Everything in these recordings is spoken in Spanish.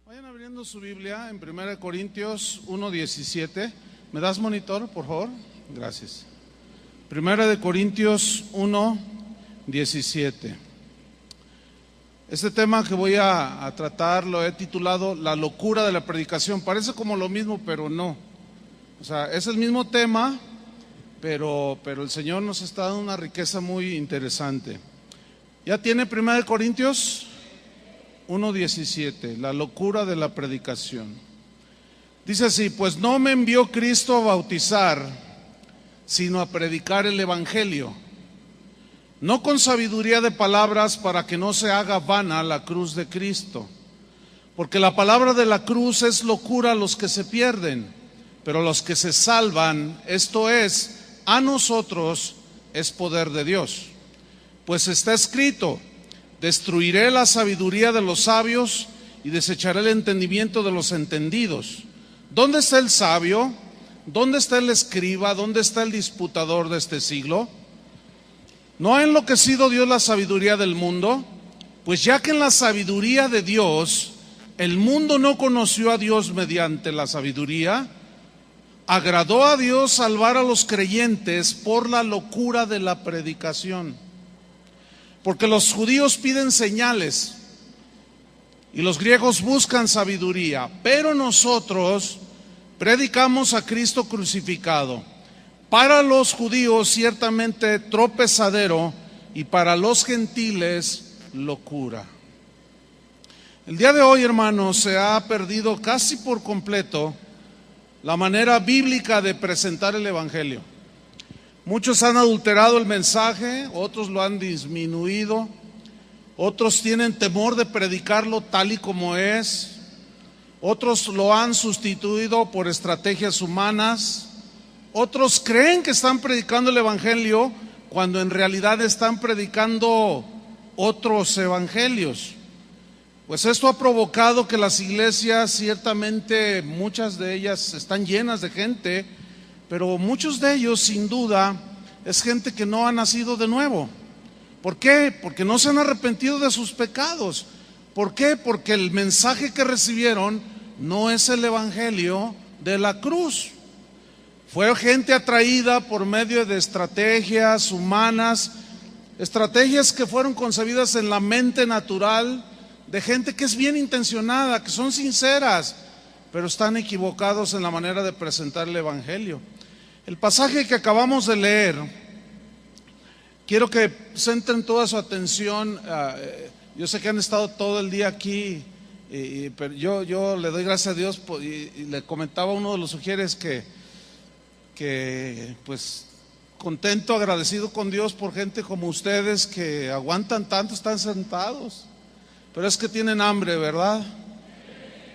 Vayan abriendo su Biblia en 1 Corintios 1:17. ¿Me das monitor, por favor? Gracias. 1 Corintios 1:17. Este tema que voy a tratar lo he titulado La locura de la predicación. Parece como lo mismo, pero no. O sea, es el mismo tema, pero el Señor nos está dando una riqueza muy interesante. ¿Ya tiene 1 Corintios 1:17, la locura de la predicación? Dice así: pues no me envió Cristo a bautizar, sino a predicar el Evangelio, no con sabiduría de palabras, para que no se haga vana la cruz de Cristo. Porque la palabra de la cruz es locura a los que se pierden, pero los que se salvan, esto es, a nosotros, es poder de Dios. Pues está escrito: destruiré la sabiduría de los sabios y desecharé el entendimiento de los entendidos. ¿Dónde está el sabio? ¿Dónde está el escriba? ¿Dónde está el disputador de este siglo? ¿No ha enloquecido Dios la sabiduría del mundo? Pues ya que en la sabiduría de Dios el mundo no conoció a Dios mediante la sabiduría, agradó a Dios salvar a los creyentes por la locura de la predicación. Porque los judíos piden señales y los griegos buscan sabiduría, pero nosotros predicamos a Cristo crucificado, para los judíos ciertamente tropezadero y para los gentiles locura. El día de hoy, hermanos, se ha perdido casi por completo la manera bíblica de presentar el Evangelio. Muchos han adulterado el mensaje, otros lo han disminuido, otros tienen temor de predicarlo tal y como es, otros lo han sustituido por estrategias humanas, otros creen que están predicando el Evangelio cuando en realidad están predicando otros evangelios. Pues esto ha provocado que las iglesias, ciertamente muchas de ellas están llenas de gente, pero muchos de ellos sin duda es gente que no ha nacido de nuevo. ¿Por qué? Porque no se han arrepentido de sus pecados. ¿Por qué? Porque el mensaje que recibieron no es el evangelio de la cruz. Fue gente atraída por medio de estrategias humanas, estrategias que fueron concebidas en la mente natural de gente que es bien intencionada, que son sinceras, pero están equivocados en la manera de presentar el evangelio. El pasaje que acabamos de leer, quiero que centren toda su atención. Yo sé que han estado todo el día aquí, pero yo le doy gracias a Dios, y le comentaba a uno de los sugieres que pues contento, agradecido con Dios por gente como ustedes que aguantan tanto, están sentados, pero es que tienen hambre, ¿verdad?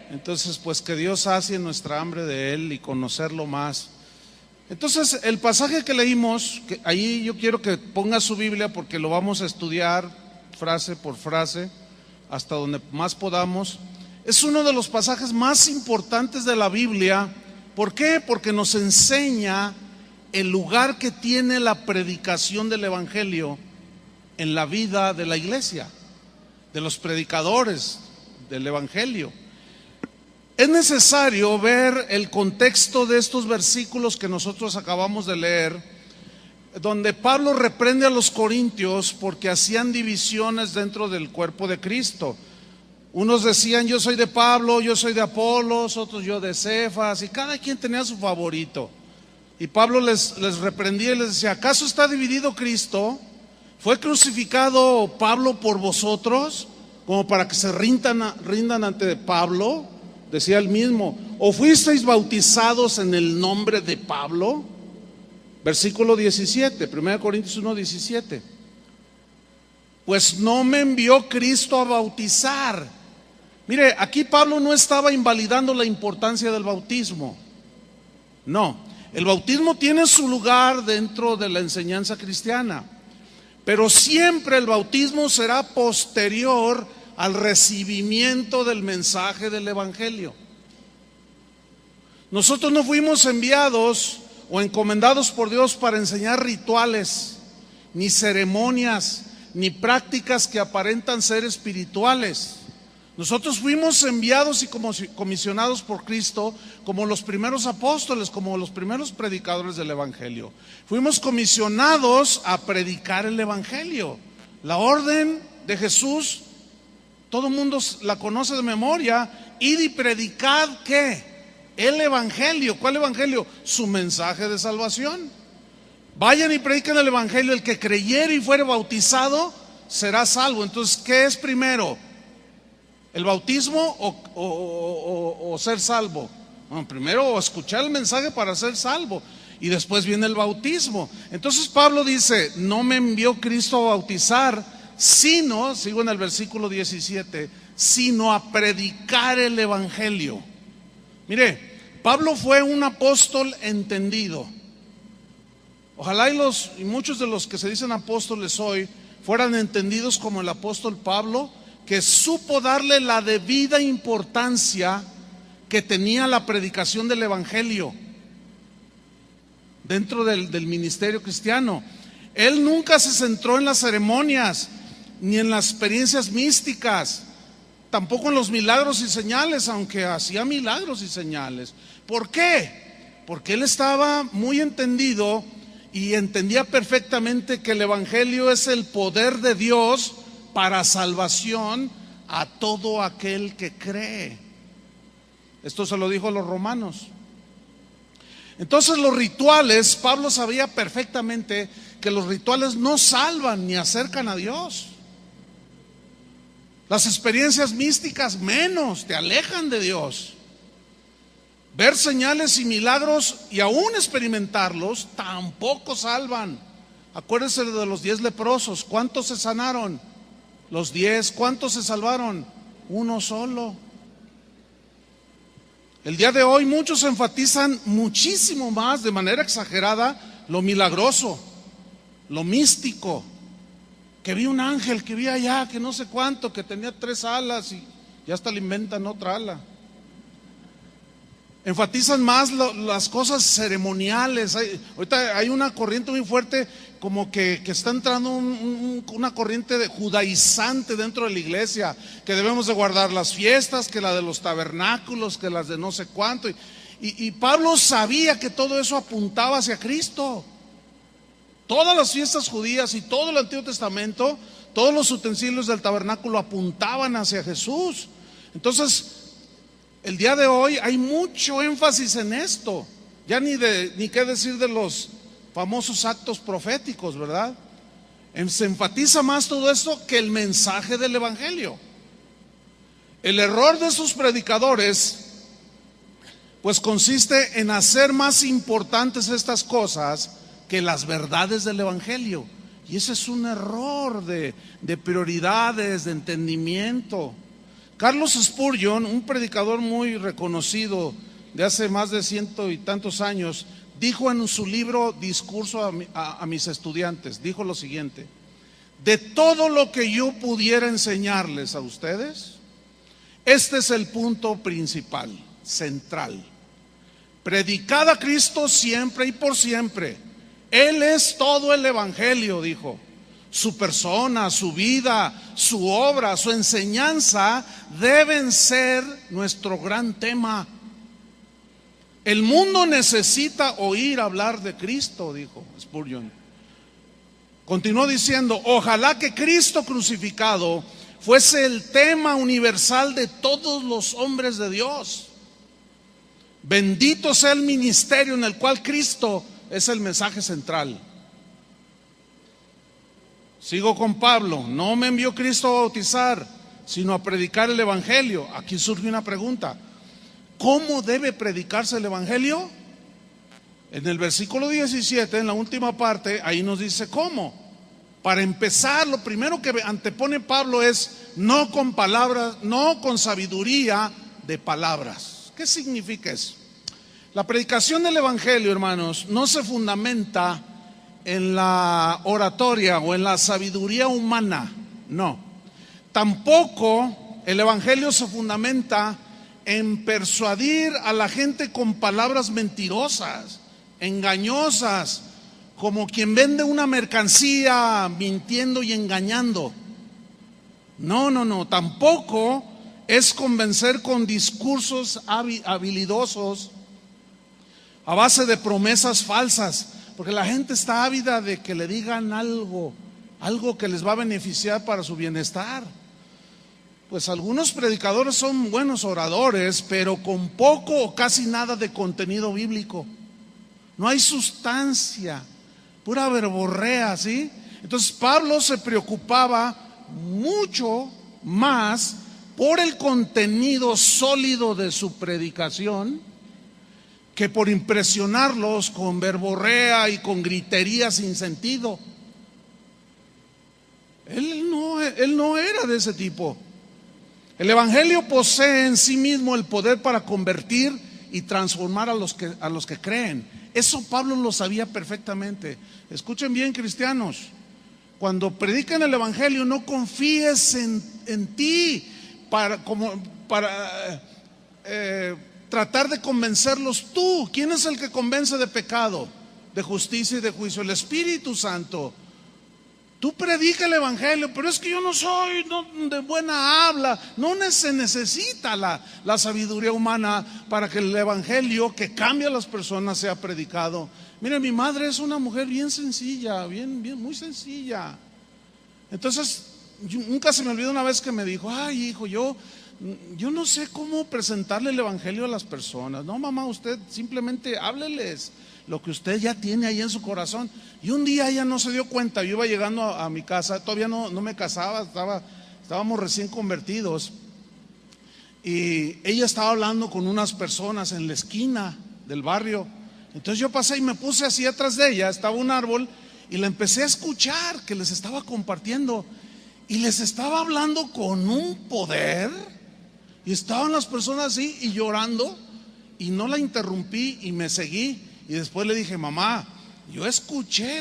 Entonces pues que Dios sacie nuestra hambre de Él y conocerlo más. Entonces el pasaje que leímos, que ahí yo quiero que ponga su Biblia porque lo vamos a estudiar frase por frase hasta donde más podamos. Es uno de los pasajes más importantes de la Biblia. ¿Por qué? Porque nos enseña el lugar que tiene la predicación del evangelio en la vida de la iglesia, de los predicadores del evangelio. Es necesario ver el contexto de estos versículos que nosotros acabamos de leer, donde Pablo reprende a los corintios porque hacían divisiones dentro del cuerpo de Cristo. Unos decían: yo soy de Pablo, yo soy de Apolos, otros yo de Cefas, y cada quien tenía su favorito. Y Pablo les reprendía y les decía: ¿acaso está dividido Cristo? ¿Fue crucificado Pablo por vosotros como para que se rindan ante Pablo? Decía él mismo: ¿o fuisteis bautizados en el nombre de Pablo? Versículo 17, 1 Corintios 1:17. Pues no me envió Cristo a bautizar. Mire, aquí Pablo no estaba invalidando la importancia del bautismo. No, el bautismo tiene su lugar dentro de la enseñanza cristiana, pero siempre el bautismo será posterior al recibimiento del mensaje del evangelio. Nosotros no fuimos enviados o encomendados por Dios para enseñar rituales, ni ceremonias, ni prácticas que aparentan ser espirituales. Nosotros fuimos enviados y comisionados por Cristo como los primeros apóstoles, como los primeros predicadores del Evangelio. Fuimos comisionados a predicar el Evangelio. La orden de Jesús, todo el mundo la conoce de memoria. Id y predicad, ¿qué? El Evangelio. ¿Cuál Evangelio? Su mensaje de salvación. Vayan y prediquen el Evangelio. El que creyere y fuere bautizado será salvo. Entonces, ¿qué es primero? ¿El bautismo o ser salvo? Bueno, primero escuchar el mensaje para ser salvo y después viene el bautismo. Entonces Pablo dice, no me envió Cristo a bautizar, sino, sigo en el versículo 17, sino a predicar el Evangelio. Mire, Pablo fue un apóstol entendido. Ojalá y muchos de los que se dicen apóstoles hoy fueran entendidos como el apóstol Pablo, que supo darle la debida importancia que tenía la predicación del Evangelio dentro del ministerio cristiano. Él nunca se centró en las ceremonias, ni en las experiencias místicas, tampoco en los milagros y señales, aunque hacía milagros y señales. ¿Por qué? Porque él estaba muy entendido y entendía perfectamente que el Evangelio es el poder de Dios para salvación a todo aquel que cree. Esto se lo dijo a los romanos. Entonces los rituales, Pablo sabía perfectamente que los rituales no salvan ni acercan a Dios. Las experiencias místicas menos, te alejan de Dios. Ver señales y milagros y aún experimentarlos tampoco salvan. Acuérdense de los 10 leprosos. ¿Cuántos se sanaron? Los 10. ¿Cuántos se salvaron? Uno solo. El día de hoy muchos enfatizan muchísimo más, de manera exagerada, lo milagroso, lo místico. Que vi un ángel, que vi allá, que no sé cuánto, que tenía 3 alas y ya hasta le inventan otra ala. Enfatizan más las cosas ceremoniales. Ahorita hay una corriente muy fuerte, como que está entrando una corriente de judaizante dentro de la iglesia, que debemos de guardar las fiestas, que la de los tabernáculos, que las de no sé cuánto. Y Pablo sabía que todo eso apuntaba hacia Cristo. Todas las fiestas judías y todo el Antiguo Testamento, todos los utensilios del tabernáculo apuntaban hacia Jesús. Entonces, el día de hoy hay mucho énfasis en esto. Ya ni qué decir de los famosos actos proféticos, ¿verdad? Se enfatiza más todo esto que el mensaje del Evangelio. El error de sus predicadores, pues consiste en hacer más importantes estas cosas que las verdades del Evangelio. Y ese es un error de prioridades, de entendimiento. Carlos Spurgeon, un predicador muy reconocido de hace más de 100 y tantos años, dijo en su libro Discurso a mis estudiantes, dijo lo siguiente: de todo lo que yo pudiera enseñarles a ustedes, este es el punto principal, central. Predicad a Cristo siempre y por siempre. Él es todo el Evangelio, dijo. Su persona, su vida, su obra, su enseñanza deben ser nuestro gran tema. El mundo necesita oír hablar de Cristo, dijo Spurgeon. Continuó diciendo: ojalá que Cristo crucificado fuese el tema universal de todos los hombres de Dios. Bendito sea el ministerio en el cual Cristo es el mensaje central. Sigo con Pablo: no me envió Cristo a bautizar, sino a predicar el Evangelio. Aquí surge una pregunta: ¿cómo debe predicarse el Evangelio? En el versículo 17, en la última parte, ahí nos dice cómo. Para empezar, lo primero que antepone Pablo es no con palabras, no con sabiduría de palabras. ¿Qué significa eso? La predicación del Evangelio, hermanos, no se fundamenta en la oratoria o en la sabiduría humana, no. Tampoco el Evangelio se fundamenta en persuadir a la gente con palabras mentirosas, engañosas, como quien vende una mercancía mintiendo y engañando. No, tampoco es convencer con discursos habilidosos a base de promesas falsas, porque la gente está ávida de que le digan algo que les va a beneficiar para su bienestar. Pues algunos predicadores son buenos oradores, pero con poco o casi nada de contenido bíblico. No hay sustancia, pura verborrea, ¿sí? Entonces Pablo se preocupaba mucho más por el contenido sólido de su predicación que por impresionarlos con verborrea y con gritería sin sentido. Él no era de ese tipo. El evangelio posee en sí mismo el poder para convertir y transformar a los que creen. Eso Pablo lo sabía perfectamente. Escuchen bien, cristianos, cuando predican el evangelio, no confíes en ti para tratar de convencerlos tú. ¿Quién es el que convence de pecado, de justicia y de juicio? El Espíritu Santo. Tú predica el evangelio, pero es que yo no soy de buena habla. No se necesita la sabiduría humana para que el evangelio que cambia a las personas sea predicado. Mire, mi madre es una mujer bien sencilla, muy sencilla. Entonces, nunca se me olvidó una vez que me dijo: ay, hijo, yo no sé cómo presentarle el evangelio a las personas. No, mamá, usted simplemente hábleles lo que usted ya tiene ahí en su corazón. Y un día ella no se dio cuenta. Yo iba llegando a mi casa, todavía no me casaba, estábamos recién convertidos, y ella estaba hablando con unas personas en la esquina del barrio. Entonces yo pasé y me puse así atrás de ella, estaba un árbol, y la empecé a escuchar que les estaba compartiendo, y les estaba hablando con un poder, y estaban las personas así y llorando, y no la interrumpí y me seguí. Y después le dije: mamá, yo escuché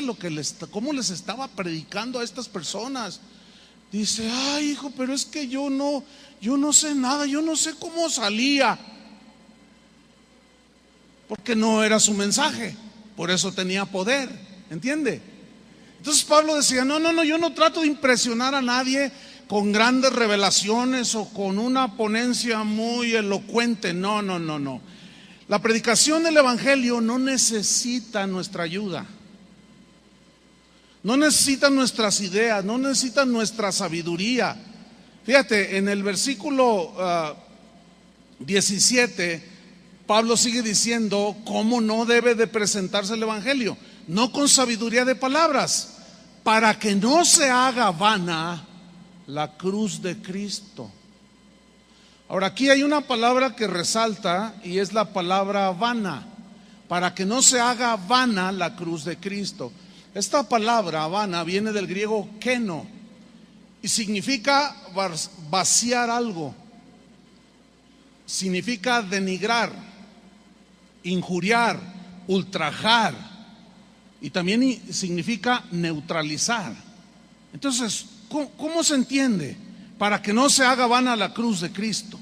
cómo les estaba predicando a estas personas. Dice: ay, hijo, pero es que yo no sé nada, yo no sé cómo salía, porque no era su mensaje, por eso tenía poder, ¿entiende? Entonces Pablo decía: no, yo no trato de impresionar a nadie con grandes revelaciones o con una ponencia muy elocuente. No. La predicación del evangelio no necesita nuestra ayuda, no necesita nuestras ideas, no necesita nuestra sabiduría. Fíjate, en el versículo 17, Pablo sigue diciendo cómo no debe de presentarse el evangelio: no con sabiduría de palabras, para que no se haga vana la cruz de Cristo. Ahora, aquí hay una palabra que resalta, y es la palabra vana. Para que no se haga vana la cruz de Cristo. Esta palabra vana viene del griego keno y significa vaciar algo, significa denigrar, injuriar, ultrajar, y también significa neutralizar. Entonces, ¿cómo se entiende? Para que no se haga vana la cruz de Cristo.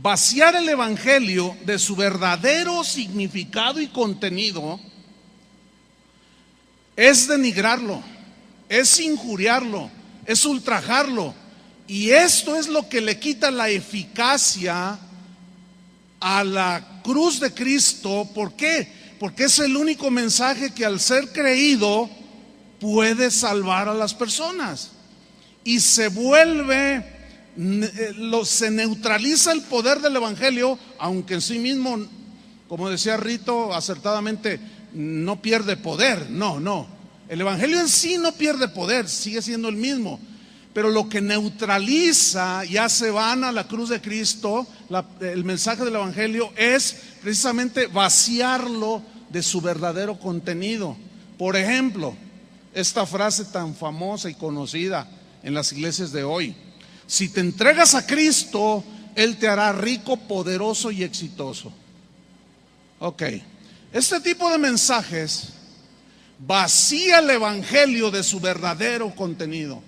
Vaciar el evangelio de su verdadero significado y contenido es denigrarlo, es injuriarlo, es ultrajarlo. Y esto es lo que le quita la eficacia a la cruz de Cristo. ¿Por qué? Porque es el único mensaje que, al ser creído, puede salvar a las personas. Y se neutraliza el poder del evangelio, aunque en sí mismo, como decía Rito acertadamente, no pierde poder. No, el evangelio en sí no pierde poder, sigue siendo el mismo. Pero lo que neutraliza y hace vana la cruz de Cristo, el mensaje del evangelio, es precisamente vaciarlo de su verdadero contenido. Por ejemplo, esta frase tan famosa y conocida en las iglesias de hoy: si te entregas a Cristo, Él te hará rico, poderoso y exitoso. Ok, este tipo de mensajes vacía el evangelio de su verdadero contenido,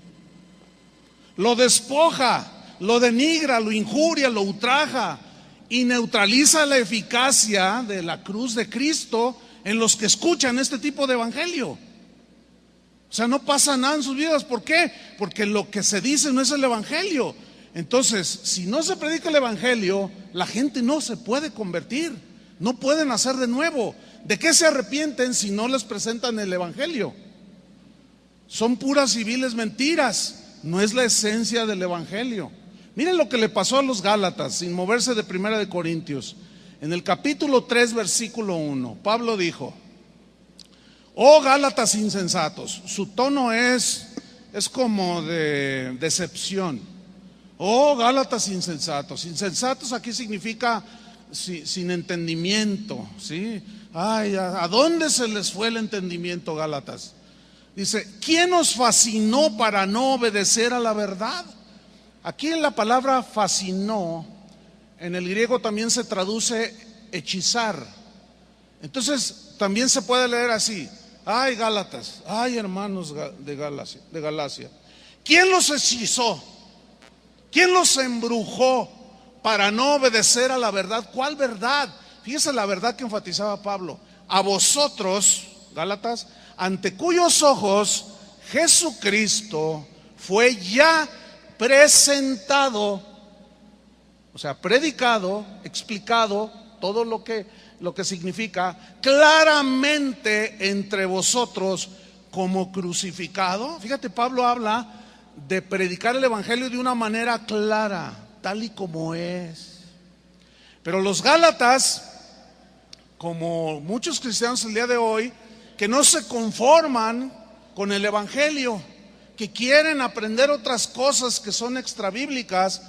lo despoja, lo denigra, lo injuria, lo ultraja y neutraliza la eficacia de la cruz de Cristo en los que escuchan este tipo de evangelio. O sea, no pasa nada en sus vidas. ¿Por qué? Porque lo que se dice no es el evangelio. Entonces, si no se predica el evangelio, la gente no se puede convertir, no pueden nacer de nuevo. ¿De qué se arrepienten si no les presentan el evangelio? Son puras y viles mentiras, no es la esencia del evangelio. Miren lo que le pasó a los Gálatas, sin moverse de 1 de Corintios. En el capítulo 3, versículo 1, Pablo dijo: oh Gálatas insensatos. Su tono es como de decepción. Oh Gálatas insensatos. Insensatos aquí significa sin entendimiento, ¿sí? Ay, ¿a dónde se les fue el entendimiento, Gálatas? Dice: ¿quién os fascinó para no obedecer a la verdad? Aquí en la palabra fascinó, en el griego también se traduce hechizar. Entonces también se puede leer así: ay Gálatas, ay hermanos de Galacia, ¿quién los hechizó? ¿Quién los embrujó para no obedecer a la verdad? ¿Cuál verdad? Fíjese la verdad que enfatizaba Pablo: a vosotros, Gálatas, ante cuyos ojos Jesucristo fue ya presentado, o sea, predicado, explicado, todo lo que significa, claramente entre vosotros como crucificado. Fíjate, Pablo habla de predicar el evangelio de una manera clara, tal y como es. Pero los Gálatas, como muchos cristianos el día de hoy, que no se conforman con el evangelio, que quieren aprender otras cosas que son extrabíblicas.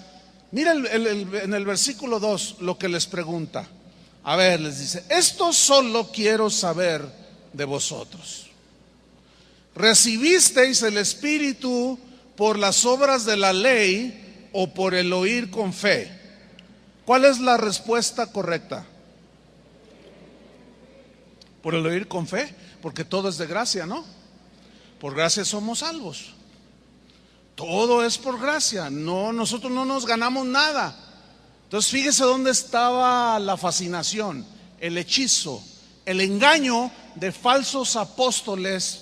Mira en el versículo 2 lo que les pregunta. A ver, les dice: esto solo quiero saber de vosotros. ¿Recibisteis el Espíritu por las obras de la ley o por el oír con fe? ¿Cuál es la respuesta correcta? Por el oír con fe, porque todo es de gracia, ¿no? Por gracia somos salvos. Todo es por gracia, no, nosotros no nos ganamos nada. Entonces fíjese dónde estaba la fascinación, el hechizo, el engaño de falsos apóstoles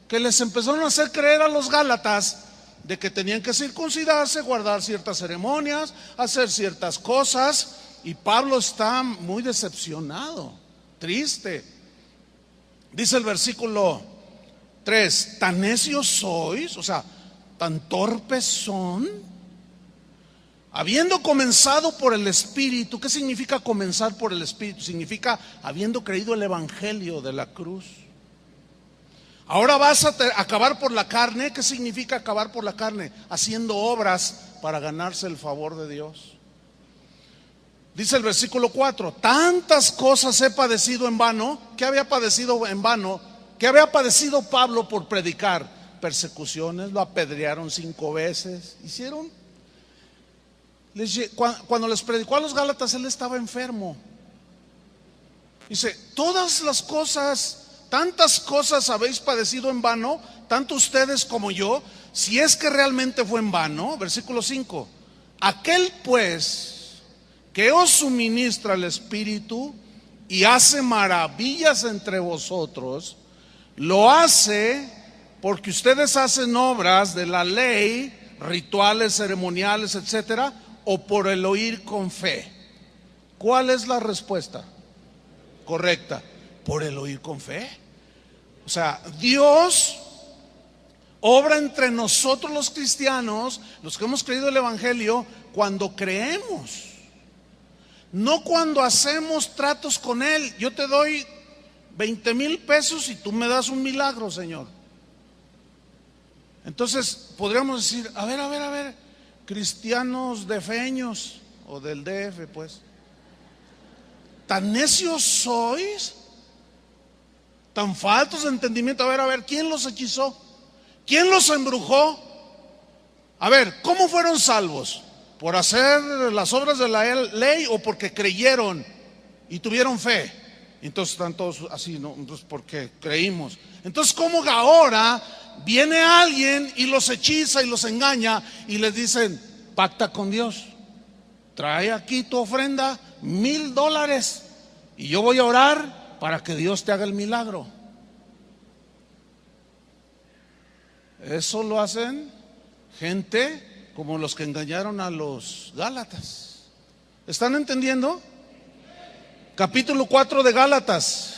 que les empezaron a hacer creer a los Gálatas de que tenían que circuncidarse, guardar ciertas ceremonias, hacer ciertas cosas. Y Pablo está muy decepcionado, triste. Dice el versículo 3: ¿tan necios sois? O sea, ¿tan torpes son? Habiendo comenzado por el Espíritu. ¿Qué significa comenzar por el Espíritu? Significa habiendo creído el evangelio de la cruz. Ahora vas a acabar por la carne. ¿Qué significa acabar por la carne? Haciendo obras para ganarse el favor de Dios. Dice el versículo 4: tantas cosas he padecido en vano. ¿Qué había padecido en vano? ¿Qué había padecido Pablo por predicar? Persecuciones, lo apedrearon 5 veces. Cuando les predicó a los Gálatas, él estaba enfermo. Dice: todas las cosas, tantas cosas habéis padecido en vano, tanto ustedes como yo, si es que realmente fue en vano. Versículo 5: aquel pues que os suministra el Espíritu y hace maravillas entre vosotros, lo hace porque ustedes hacen obras de la ley, rituales, ceremoniales, etcétera, o por el oír con fe. ¿Cuál es la respuesta correcta? Por el oír con fe. O sea, Dios obra entre nosotros los cristianos, los que hemos creído el evangelio, cuando creemos, no cuando hacemos tratos con Él. Yo te doy 20,000 pesos y tú me das un milagro, Señor. Entonces podríamos decir: a ver, cristianos defeños o del DF, pues, ¿tan necios sois? ¿Tan faltos de entendimiento? A ver, ¿quién los hechizó? ¿Quién los embrujó? A ver, ¿cómo fueron salvos? ¿Por hacer las obras de la ley o porque creyeron y tuvieron fe? Entonces están todos así, ¿no? Entonces, porque creímos. Entonces, ¿cómo ahora viene alguien y los hechiza y los engaña y les dicen: pacta con Dios, trae aquí tu ofrenda, $1,000 y yo voy a orar para que Dios te haga el milagro? Eso lo hacen gente como los que engañaron a los Gálatas. ¿Están entendiendo? Capítulo 4 de Gálatas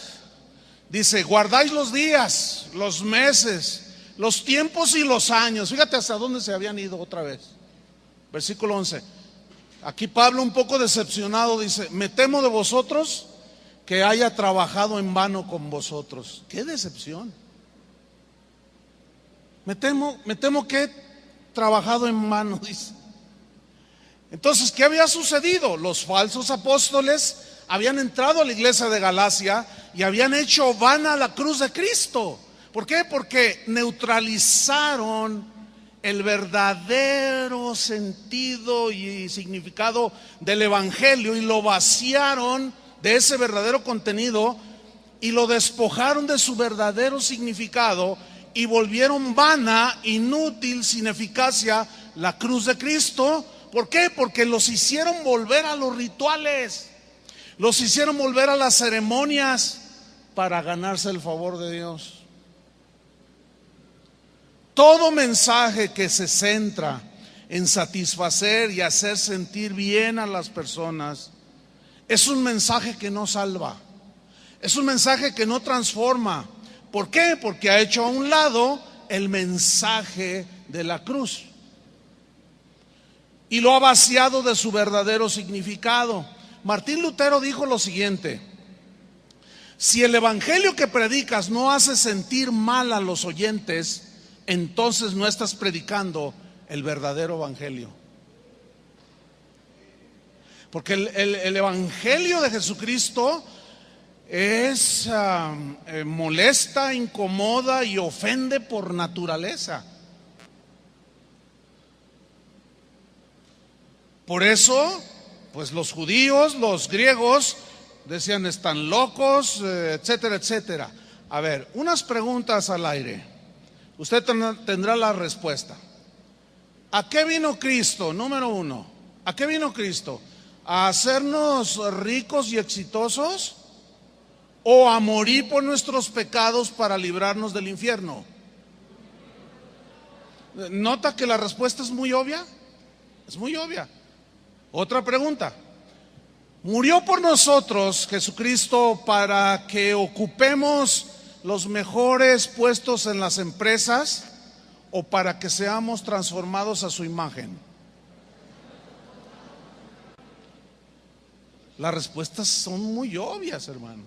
dice: guardáis los días, los meses, los tiempos y los años. Fíjate hasta dónde se habían ido otra vez. Versículo 11. Aquí Pablo, un poco decepcionado, dice: me temo de vosotros que haya trabajado en vano con vosotros. ¡Qué decepción! Me temo que he trabajado en vano, dice. Entonces, ¿qué había sucedido? Los falsos apóstoles habían entrado a la iglesia de Galacia y habían hecho vana la cruz de Cristo. ¿Por qué? Porque neutralizaron el verdadero sentido y significado del evangelio y lo vaciaron de ese verdadero contenido y lo despojaron de su verdadero significado y volvieron vana, inútil, sin eficacia la cruz de Cristo. ¿Por qué? Porque los hicieron volver a los rituales, los hicieron volver a las ceremonias para ganarse el favor de Dios. Todo mensaje que se centra en satisfacer y hacer sentir bien a las personas es un mensaje que no salva, es un mensaje que no transforma. ¿Por qué? Porque ha hecho a un lado el mensaje de la cruz y lo ha vaciado de su verdadero significado. Martín Lutero dijo lo siguiente: si el evangelio que predicas no hace sentir mal a los oyentes, entonces no estás predicando el verdadero evangelio. Porque el evangelio de Jesucristo es molesta, incomoda y ofende por naturaleza. Por eso, pues los judíos, los griegos decían: están locos, etcétera, etcétera. A ver, unas preguntas al aire. Usted tendrá la respuesta. ¿A qué vino Cristo? Número uno, ¿a qué vino Cristo? ¿A hacernos ricos y exitosos? ¿O a morir por nuestros pecados para librarnos del infierno? ¿Nota que la respuesta es muy obvia? Es muy obvia. Otra pregunta: ¿murió por nosotros Jesucristo para que ocupemos los mejores puestos en las empresas o para que seamos transformados a su imagen? Las respuestas son muy obvias, hermano.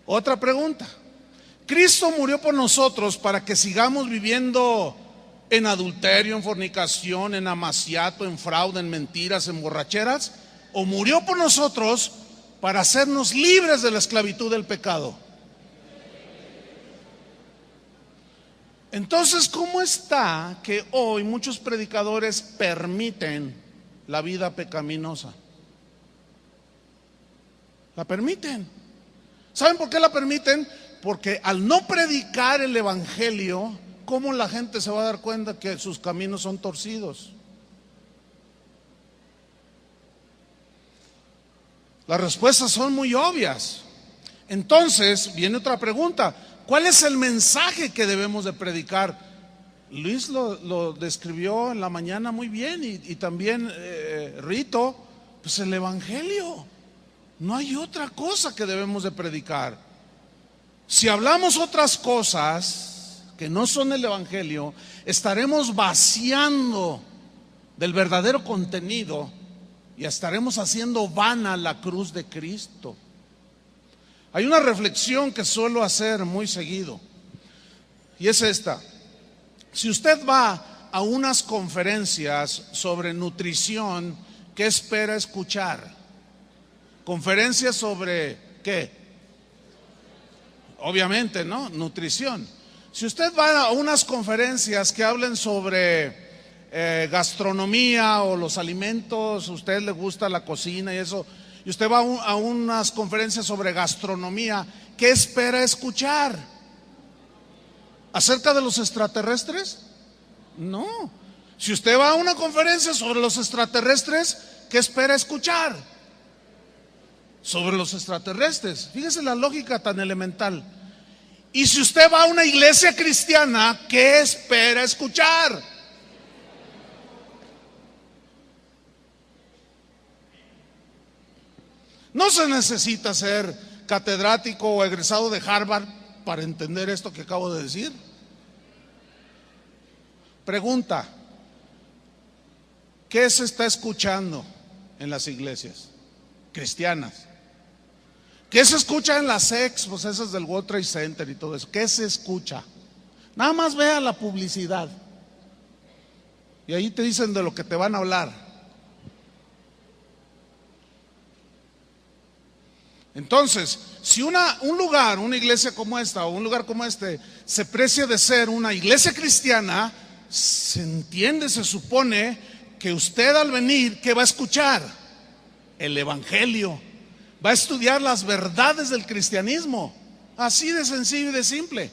Otra pregunta: ¿Cristo murió por nosotros para que sigamos viviendo en adulterio, en fornicación, en amaciato, en fraude, en mentiras, en borracheras? ¿O murió por nosotros para hacernos libres de la esclavitud del pecado? Entonces, ¿cómo está que hoy muchos predicadores permiten la vida pecaminosa? La permiten. ¿Saben por qué la permiten? Porque al no predicar el evangelio, ¿cómo la gente se va a dar cuenta que sus caminos son torcidos? Las respuestas son muy obvias. Entonces viene otra pregunta: ¿cuál es el mensaje que debemos de predicar? Luis lo describió en la mañana muy bien y también Rito. Pues el evangelio. No hay otra cosa que debemos de predicar. Si hablamos otras cosas que no son el evangelio, estaremos vaciando del verdadero contenido y estaremos haciendo vana la cruz de Cristo. Hay una reflexión que suelo hacer muy seguido y es esta: si usted va a unas conferencias sobre nutrición, ¿qué espera escuchar? ¿Conferencias sobre qué? Obviamente, ¿no? Nutrición. Si usted va a unas conferencias que hablen sobre gastronomía o los alimentos, a usted le gusta la cocina y eso, y usted va a unas conferencias sobre gastronomía, ¿qué espera escuchar? ¿Acerca de los extraterrestres? No. Si usted va a una conferencia sobre los extraterrestres, ¿qué espera escuchar? Sobre los extraterrestres. Fíjese la lógica tan elemental. Y si usted va a una iglesia cristiana, ¿qué espera escuchar? No se necesita ser catedrático o egresado de Harvard para entender esto que acabo de decir. Pregunta: ¿qué se está escuchando en las iglesias cristianas? ¿Qué se escucha en las expos, esas del World Trade Center y todo eso? ¿Qué se escucha? Nada más vea la publicidad y ahí te dicen de lo que te van a hablar. Entonces, si un lugar, una iglesia como esta o un lugar como este se precia de ser una iglesia cristiana, se entiende, se supone que usted al venir, ¿qué va a escuchar? El evangelio. Va a estudiar las verdades del cristianismo. Así de sencillo y de simple.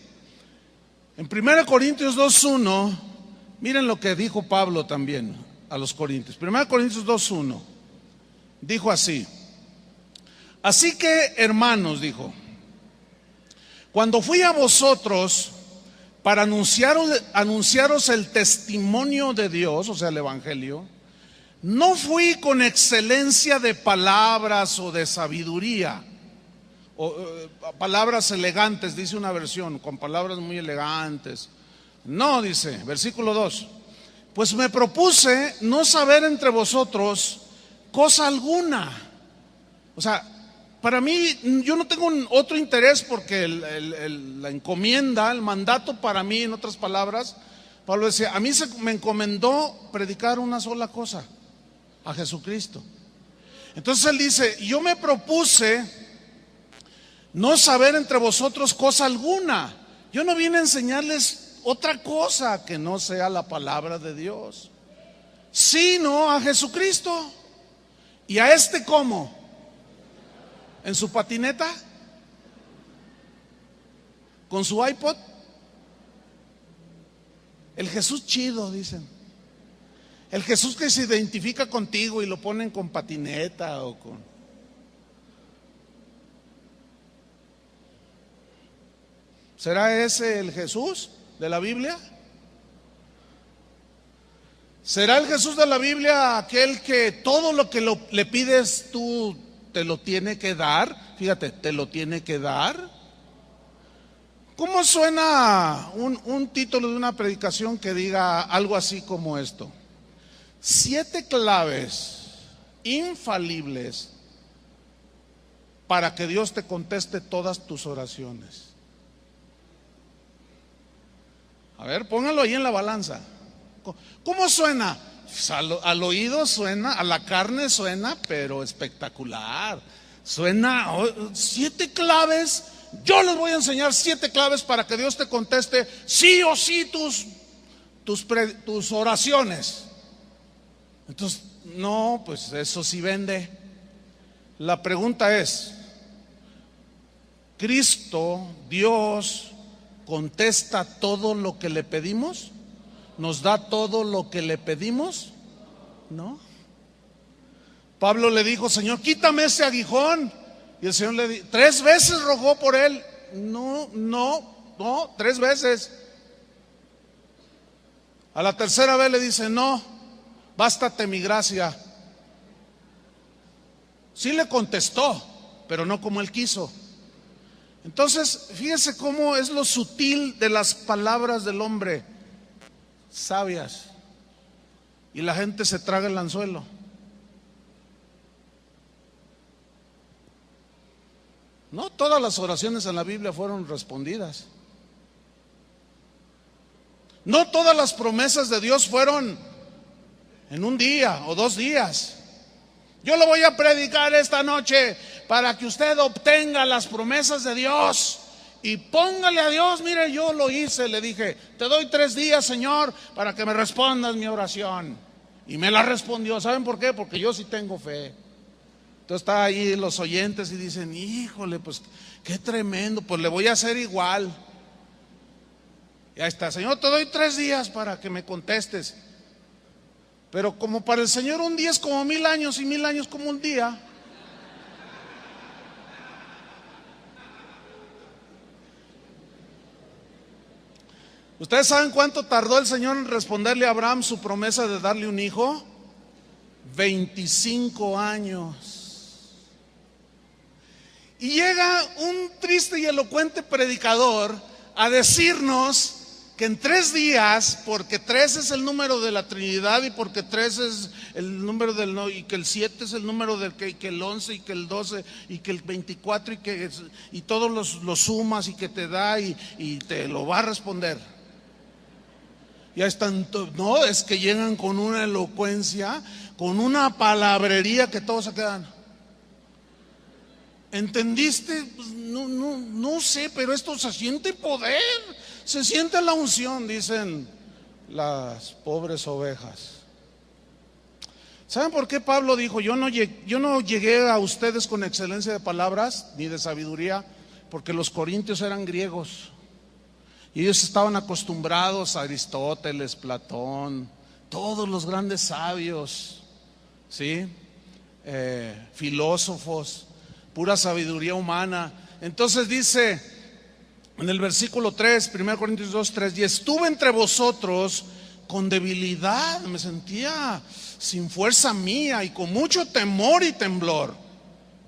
En 1 Corintios 2:1, miren lo que dijo Pablo también a los Corintios. 1 Corintios 2:1 dijo así: así que, hermanos, cuando fui a vosotros para anunciaros el testimonio de Dios, o sea, el evangelio, no fui con excelencia de palabras o de sabiduría, o palabras elegantes, dice una versión, con palabras muy elegantes. No, dice, versículo 2, pues me propuse no saber entre vosotros cosa alguna. O sea, para mí, yo no tengo otro interés, porque la encomienda, el mandato para mí, en otras palabras, Pablo decía, a mí me encomendó predicar una sola cosa, a Jesucristo. Entonces él dice, yo me propuse no saber entre vosotros cosa alguna. Yo no vine a enseñarles otra cosa que no sea la palabra de Dios, sino a Jesucristo. ¿Y a este cómo? ¿En su patineta? ¿Con su iPod? El Jesús chido, dicen. El Jesús que se identifica contigo y lo ponen con patineta o con... ¿Será ese el Jesús de la Biblia? ¿Será el Jesús de la Biblia aquel que todo lo que le pides tú te lo tiene que dar? Fíjate, te lo tiene que dar. ¿Cómo suena un título de una predicación que diga algo así como esto? 7 claves infalibles para que Dios te conteste todas tus oraciones. A ver, póngalo ahí en la balanza. ¿Cómo suena? Pues al oído suena, a la carne suena, pero espectacular. Suena 7 claves. Yo les voy a enseñar 7 claves para que Dios te conteste sí o sí tus oraciones. Entonces, no, pues eso sí vende. La pregunta es, ¿Cristo, Dios, contesta todo lo que le pedimos? ¿Nos da todo lo que le pedimos? No. Pablo le dijo, Señor, quítame ese aguijón. Y el Señor le dijo, 3 veces rogó por él. No, 3 veces. A la tercera vez le dice, no, bástate mi gracia. Sí le contestó, pero no como él quiso. Entonces, fíjese cómo es lo sutil de las palabras del hombre, sabias, y la gente se traga el anzuelo. No todas las oraciones en la Biblia fueron respondidas. No todas las promesas de Dios fueron en un día o 2 días. Yo lo voy a predicar esta noche para que usted obtenga las promesas de Dios. Y póngale a Dios, mire, yo lo hice, le dije, te doy 3 días, Señor, para que me respondas mi oración. Y me la respondió. ¿Saben por qué? Porque yo sí tengo fe. Entonces está ahí los oyentes y dicen, híjole, pues qué tremendo, pues le voy a hacer igual. Y ahí está, Señor, te doy 3 días para que me contestes. Pero como para el Señor un día es como 1000 años y 1000 años como un día. ¿Ustedes saben cuánto tardó el Señor en responderle a Abraham su promesa de darle un hijo? 25 años. Y llega un triste y elocuente predicador a decirnos que en 3 días, porque 3 es el número de la Trinidad y porque 3 es el número del no, y que el 7 es el número del que el 11 y que el 12 y que el 24 y todos los sumas y que te da y te lo va a responder. Ya están, no, es que llegan con una elocuencia, con una palabrería que todos se quedan. ¿Entendiste? Pues no sé, pero esto se siente poder, se siente la unción, dicen las pobres ovejas. ¿Saben por qué Pablo dijo, yo no llegué a ustedes con excelencia de palabras ni de sabiduría? Porque los corintios eran griegos y ellos estaban acostumbrados a Aristóteles, Platón, todos los grandes sabios, ¿sí? Filósofos, pura sabiduría humana. Entonces dice en el versículo 3, 1 Corintios 2, 3, y estuve entre vosotros con debilidad, me sentía sin fuerza mía y con mucho temor y temblor.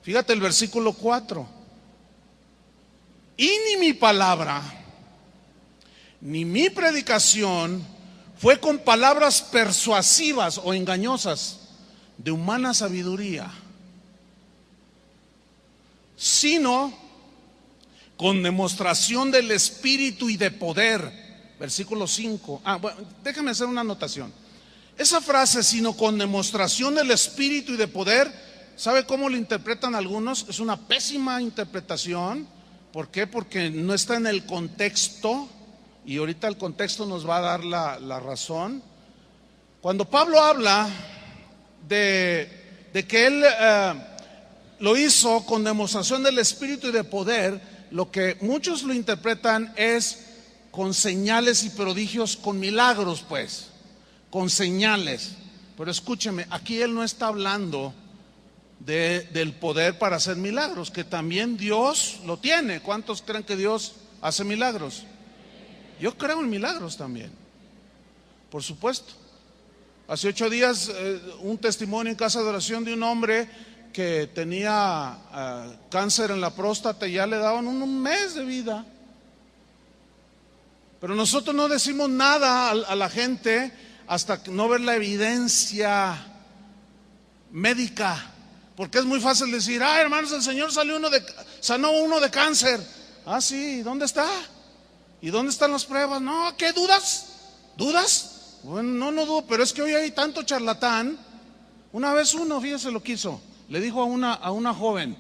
Fíjate el versículo 4, y ni mi palabra ni mi predicación fue con palabras persuasivas o engañosas de humana sabiduría, sino con demostración del Espíritu y de poder. Versículo 5. Bueno, déjame hacer una anotación. Esa frase, sino con demostración del Espíritu y de poder, ¿sabe cómo lo interpretan algunos? Es una pésima interpretación. ¿Por qué? Porque no está en el contexto, y ahorita el contexto nos va a dar la razón. Cuando Pablo habla de que él lo hizo con demostración del Espíritu y de poder, lo que muchos lo interpretan es con señales y prodigios, con milagros, pues, con señales. Pero escúcheme, aquí él no está hablando del poder para hacer milagros, que también Dios lo tiene. ¿Cuántos creen que Dios hace milagros? Yo creo en milagros también, por supuesto. Hace 8 días un testimonio en casa de oración de un hombre que tenía cáncer en la próstata y ya le daban un mes de vida. Pero nosotros no decimos nada a la gente hasta no ver la evidencia médica, porque es muy fácil decir, hermanos, el Señor sanó uno de cáncer. Sí, ¿dónde está? ¿Y dónde están las pruebas? No, ¿qué dudas? ¿Dudas? Bueno, no dudo, pero es que hoy hay tanto charlatán. Una vez fíjese lo que hizo, le dijo a una joven,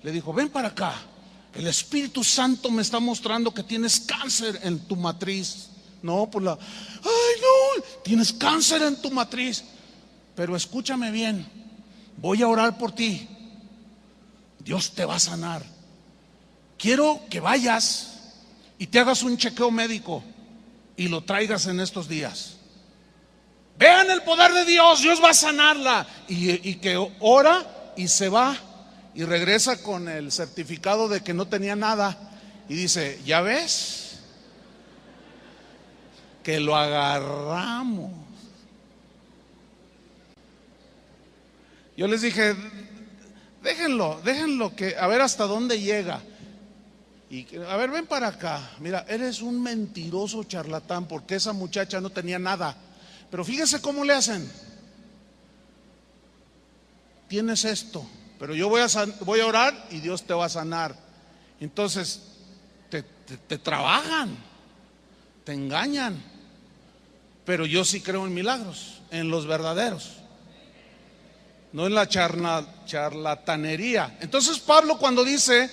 le dijo, ven para acá, el Espíritu Santo me está mostrando que tienes cáncer en tu matriz. No, pues no, tienes cáncer en tu matriz, pero escúchame bien, voy a orar por ti, Dios te va a sanar. Quiero que vayas y te hagas un chequeo médico y lo traigas en estos días. Vean el poder de Dios, Dios va a sanarla. Y que ora y se va y regresa con el certificado de que no tenía nada y dice, ¿ya ves? Que lo agarramos. Yo les dije, déjenlo que a ver hasta dónde llega. Y a ver, ven para acá. Mira, eres un mentiroso charlatán, porque esa muchacha no tenía nada. Pero fíjese cómo le hacen. Tienes esto, pero yo voy a orar y Dios te va a sanar. Entonces te trabajan, te engañan. Pero yo sí creo en milagros, en los verdaderos, no en la charlatanería. Entonces Pablo, cuando dice,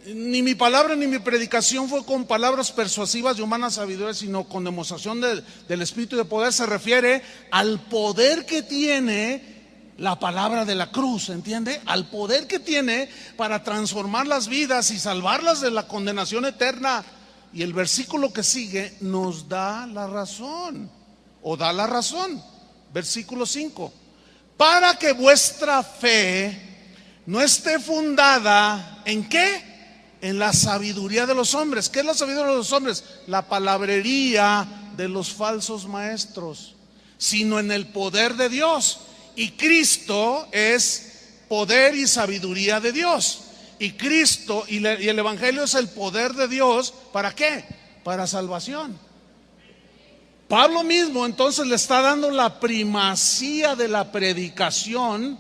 ni mi palabra ni mi predicación fue con palabras persuasivas de humana sabiduría, sino con demostración del Espíritu y de poder, se refiere al poder que tiene la palabra de la cruz, ¿entiende? Al poder que tiene para transformar las vidas y salvarlas de la condenación eterna. Y el versículo que sigue nos da la razón, o da la razón. Versículo 5. Para que vuestra fe no esté fundada ¿en qué? En la sabiduría de los hombres. ¿Qué es la sabiduría de los hombres? La palabrería de los falsos maestros, sino en el poder de Dios. Y Cristo es poder y sabiduría de Dios. Y Cristo y el Evangelio es el poder de Dios. ¿Para qué? Para salvación. Pablo mismo entonces le está dando la primacía de la predicación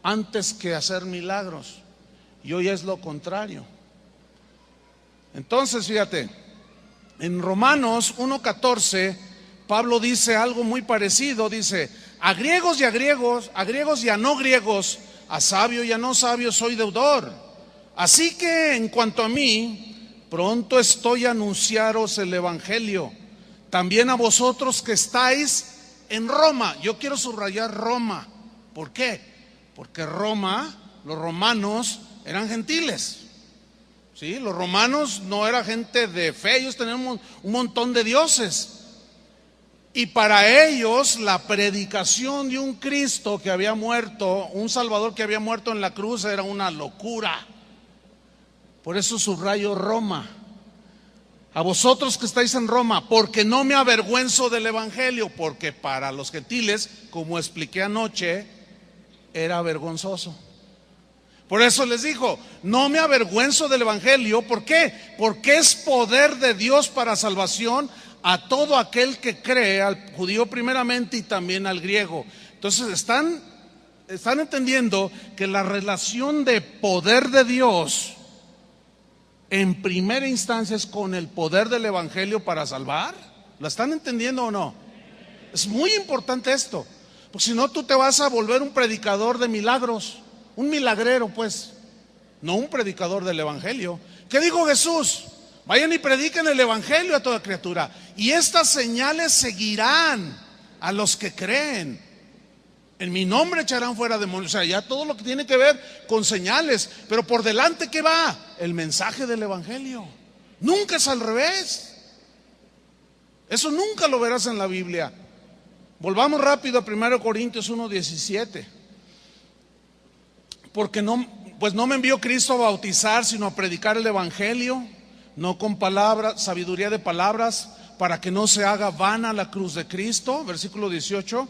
antes que hacer milagros. Y hoy es lo contrario. Entonces, fíjate, en Romanos 1:14, Pablo dice algo muy parecido. Dice: a griegos y a griegos, a griegos y a no griegos, a sabio y a no sabio soy deudor. Así que en cuanto a mí, pronto estoy a anunciaros el Evangelio, también a vosotros que estáis en Roma. Yo quiero subrayar Roma. ¿Por qué? Porque Roma, los romanos eran gentiles. ¿Sí? Los romanos no era gente de fe, ellos tenían un montón de dioses. Y para ellos la predicación de un Cristo que había muerto, un Salvador que había muerto en la cruz, era una locura. Por eso subrayo Roma. A vosotros que estáis en Roma, porque no me avergüenzo del Evangelio, porque para los gentiles, como expliqué anoche, era vergonzoso. Por eso les dijo: no me avergüenzo del Evangelio. ¿Por qué? Porque es poder de Dios para salvación a todo aquel que cree, al judío primeramente y también al griego. Entonces están entendiendo que la relación de poder de Dios en primera instancia es con el poder del Evangelio para salvar. ¿Lo están entendiendo o no? Es muy importante esto, porque si no tú te vas a volver un predicador de milagros, un milagrero pues, no un predicador del Evangelio. ¿Qué dijo Jesús? Vayan y prediquen el Evangelio a toda criatura, y estas señales seguirán a los que creen. En mi nombre echarán fuera demonios. O sea, ya todo lo que tiene que ver con señales. Pero por delante, ¿qué va? El mensaje del Evangelio. Nunca es al revés. Eso nunca lo verás en la Biblia. Volvamos rápido a 1 Corintios 1:17. Porque pues no me envió Cristo a bautizar, sino a predicar el Evangelio, no con palabras, sabiduría de palabras, para que no se haga vana la cruz de Cristo. Versículo 18.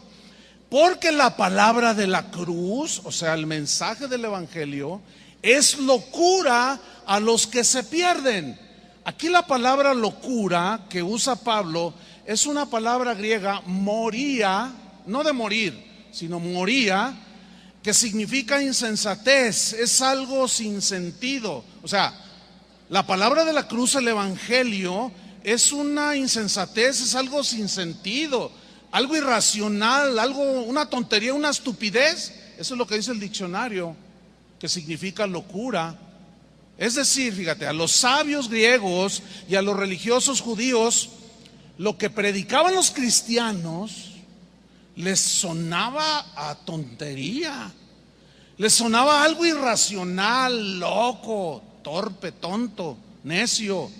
Porque la palabra de la cruz, o sea, el mensaje del Evangelio, es locura a los que se pierden. Aquí la palabra locura que usa Pablo es una palabra griega, moría, no de morir, sino moría, que significa insensatez, es algo sin sentido. O sea, la palabra de la cruz, el Evangelio, es una insensatez, es algo sin sentido, algo irracional, algo, una tontería, una estupidez. Eso es lo que dice el diccionario, que significa locura. Es decir, fíjate, a los sabios griegos y a los religiosos judíos, lo que predicaban los cristianos les sonaba a tontería, les sonaba algo irracional, loco, torpe, tonto, necio.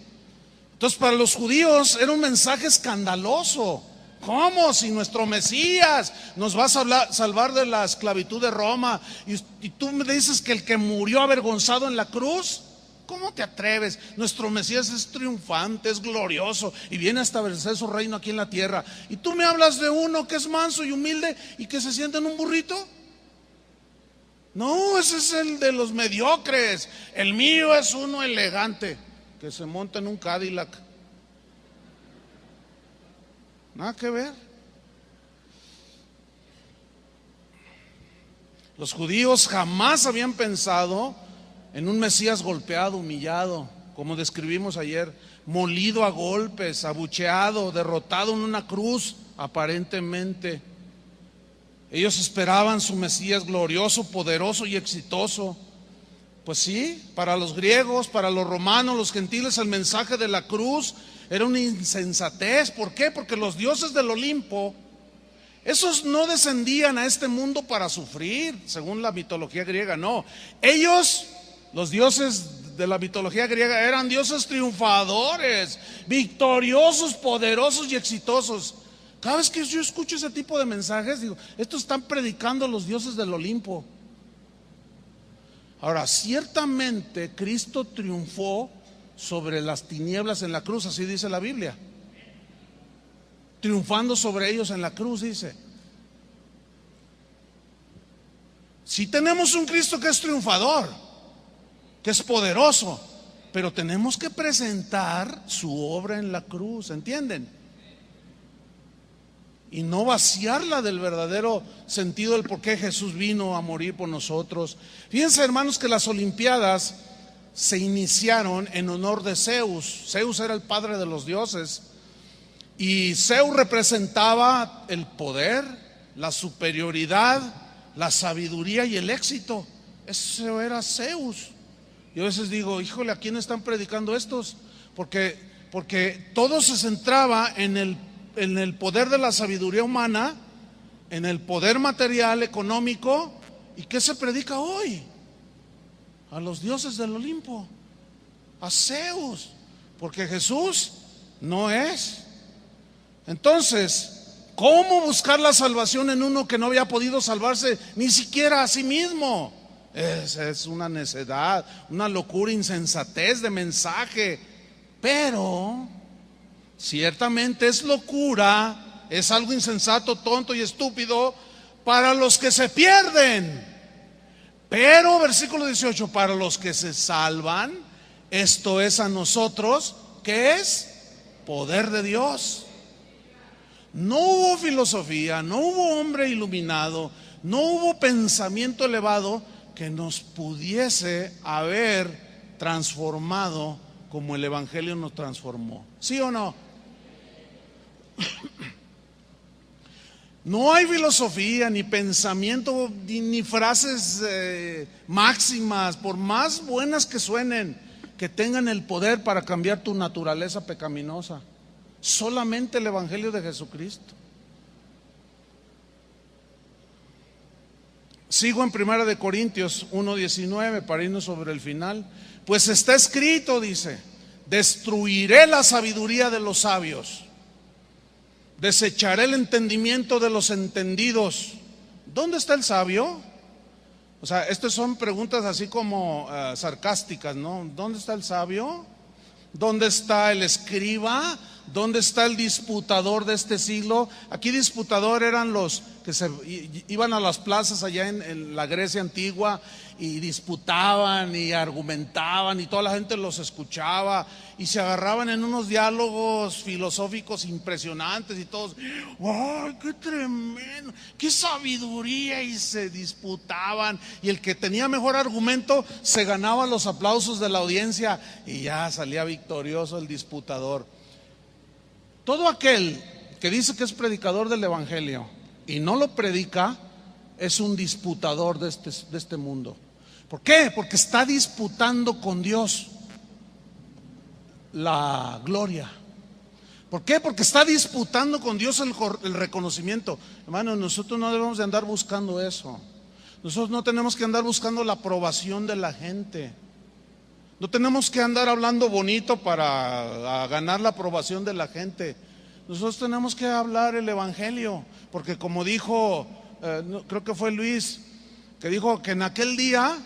Entonces para los judíos era un mensaje escandaloso. ¿Cómo? Si nuestro Mesías nos va a salvar de la esclavitud de Roma, y tú me dices que el que murió avergonzado en la cruz, ¿cómo te atreves? Nuestro Mesías es triunfante, es glorioso y viene a establecer su reino aquí en la tierra, y tú me hablas de uno que es manso y humilde y que se sienta en un burrito. No, ese es el de los mediocres. El mío es uno elegante que se monta en un Cadillac. Nada que ver. Los judíos jamás habían pensado en un Mesías golpeado, humillado, como describimos ayer, molido a golpes, abucheado, derrotado en una cruz, aparentemente. Ellos esperaban su Mesías glorioso, poderoso y exitoso. Pues sí, para los griegos, para los romanos, los gentiles, el mensaje de la cruz era una insensatez. ¿Por qué? Porque los dioses del Olimpo, esos no descendían a este mundo para sufrir, según la mitología griega, no. Ellos, los dioses de la mitología griega, eran dioses triunfadores, victoriosos, poderosos y exitosos. Cada vez que yo escucho ese tipo de mensajes, digo, estos están predicando los dioses del Olimpo. Ahora, ciertamente Cristo triunfó sobre las tinieblas en la cruz, así dice la Biblia. Triunfando sobre ellos en la cruz, dice. Si tenemos un Cristo que es triunfador, que es poderoso, pero tenemos que presentar su obra en la cruz, ¿entienden? Y no vaciarla del verdadero sentido del por qué Jesús vino a morir por nosotros. Fíjense, hermanos, que las Olimpiadas se iniciaron en honor de Zeus. Zeus era el padre de los dioses, y Zeus representaba el poder, la superioridad, la sabiduría y el éxito. Eso era Zeus. Yo a veces digo, híjole, ¿a quién están predicando estos? Porque todo se centraba en el poder de la sabiduría humana, en el poder material, económico. ¿Y qué se predica hoy? A los dioses del Olimpo, a Zeus, porque Jesús no es. Entonces, ¿cómo buscar la salvación en uno que no había podido salvarse ni siquiera a sí mismo? Es una necedad, una locura, insensatez de mensaje. Pero ciertamente es locura, es algo insensato, tonto y estúpido para los que se pierden. Pero, versículo 18, para los que se salvan, esto es a nosotros, ¿qué es? Poder de Dios. No hubo filosofía, no hubo hombre iluminado, no hubo pensamiento elevado que nos pudiese haber transformado como el Evangelio nos transformó. ¿Sí o no? No hay filosofía, ni pensamiento, ni frases máximas, por más buenas que suenen, que tengan el poder para cambiar tu naturaleza pecaminosa. Solamente el Evangelio de Jesucristo. Sigo en 1 Corintios 1:19 para irnos sobre el final. Pues está escrito, dice: destruiré la sabiduría de los sabios, desecharé el entendimiento de los entendidos. ¿Dónde está el sabio? O sea, estas son preguntas así como sarcásticas, ¿no? ¿Dónde está el sabio? ¿Dónde está el escriba? ¿Dónde está el disputador de este siglo? Aquí disputador eran los que iban a las plazas allá en la Grecia antigua y disputaban y argumentaban, y toda la gente los escuchaba y se agarraban en unos diálogos filosóficos impresionantes y todos, ¡ay, qué tremendo! ¡Qué sabiduría! Y se disputaban, y el que tenía mejor argumento se ganaba los aplausos de la audiencia y ya salía victorioso el disputador. Todo aquel que dice que es predicador del Evangelio y no lo predica es un disputador de este mundo. ¿Por qué? Porque está disputando con Dios la gloria. ¿Por qué? Porque está disputando con Dios el reconocimiento. Hermanos, nosotros no debemos de andar buscando eso. Nosotros no tenemos que andar buscando la aprobación de la gente. No tenemos que andar hablando bonito para ganar la aprobación de la gente. Nosotros tenemos que hablar el Evangelio, porque como dijo, creo que fue Luis, que dijo que en aquel día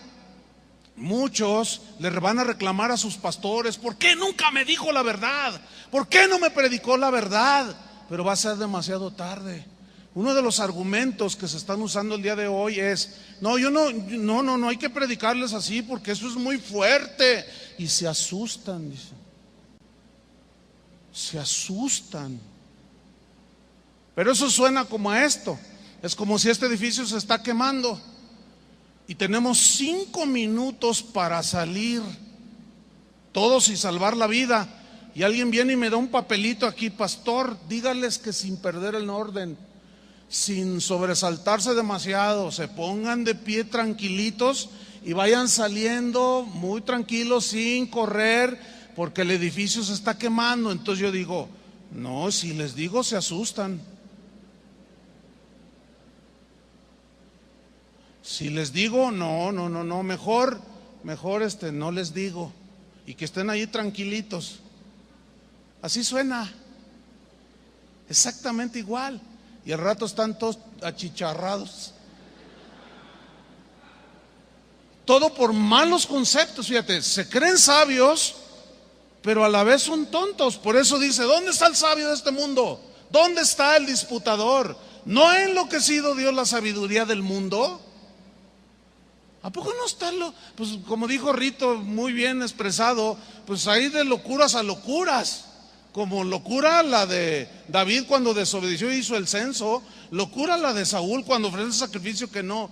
muchos le van a reclamar a sus pastores: ¿por qué nunca me dijo la verdad? ¿Por qué no me predicó la verdad? Pero va a ser demasiado tarde. Uno de los argumentos que se están usando el día de hoy es: no hay que predicarles así porque eso es muy fuerte. Y se asustan, dicen. Se asustan. Pero eso suena como a esto. Es como si este edificio se está quemando y tenemos 5 minutos para salir todos y salvar la vida. Y alguien viene y me da un papelito aquí: pastor, dígales que sin perder el orden, sin sobresaltarse demasiado, se pongan de pie tranquilitos y vayan saliendo muy tranquilos, sin correr, porque el edificio se está quemando. Entonces yo digo: no, si les digo se asustan. Si les digo, no, mejor no les digo, y que estén ahí tranquilitos. Así suena, exactamente igual. Y al rato están todos achicharrados. Todo por malos conceptos, fíjate, se creen sabios, pero a la vez son tontos. Por eso dice: ¿dónde está el sabio de este mundo? ¿Dónde está el disputador? ¿No ha enloquecido Dios la sabiduría del mundo? ¿A poco no está pues como dijo Rito, muy bien expresado, pues hay de locuras a locuras? Como locura la de David cuando desobedeció y hizo el censo, locura la de Saúl cuando ofreció el sacrificio que no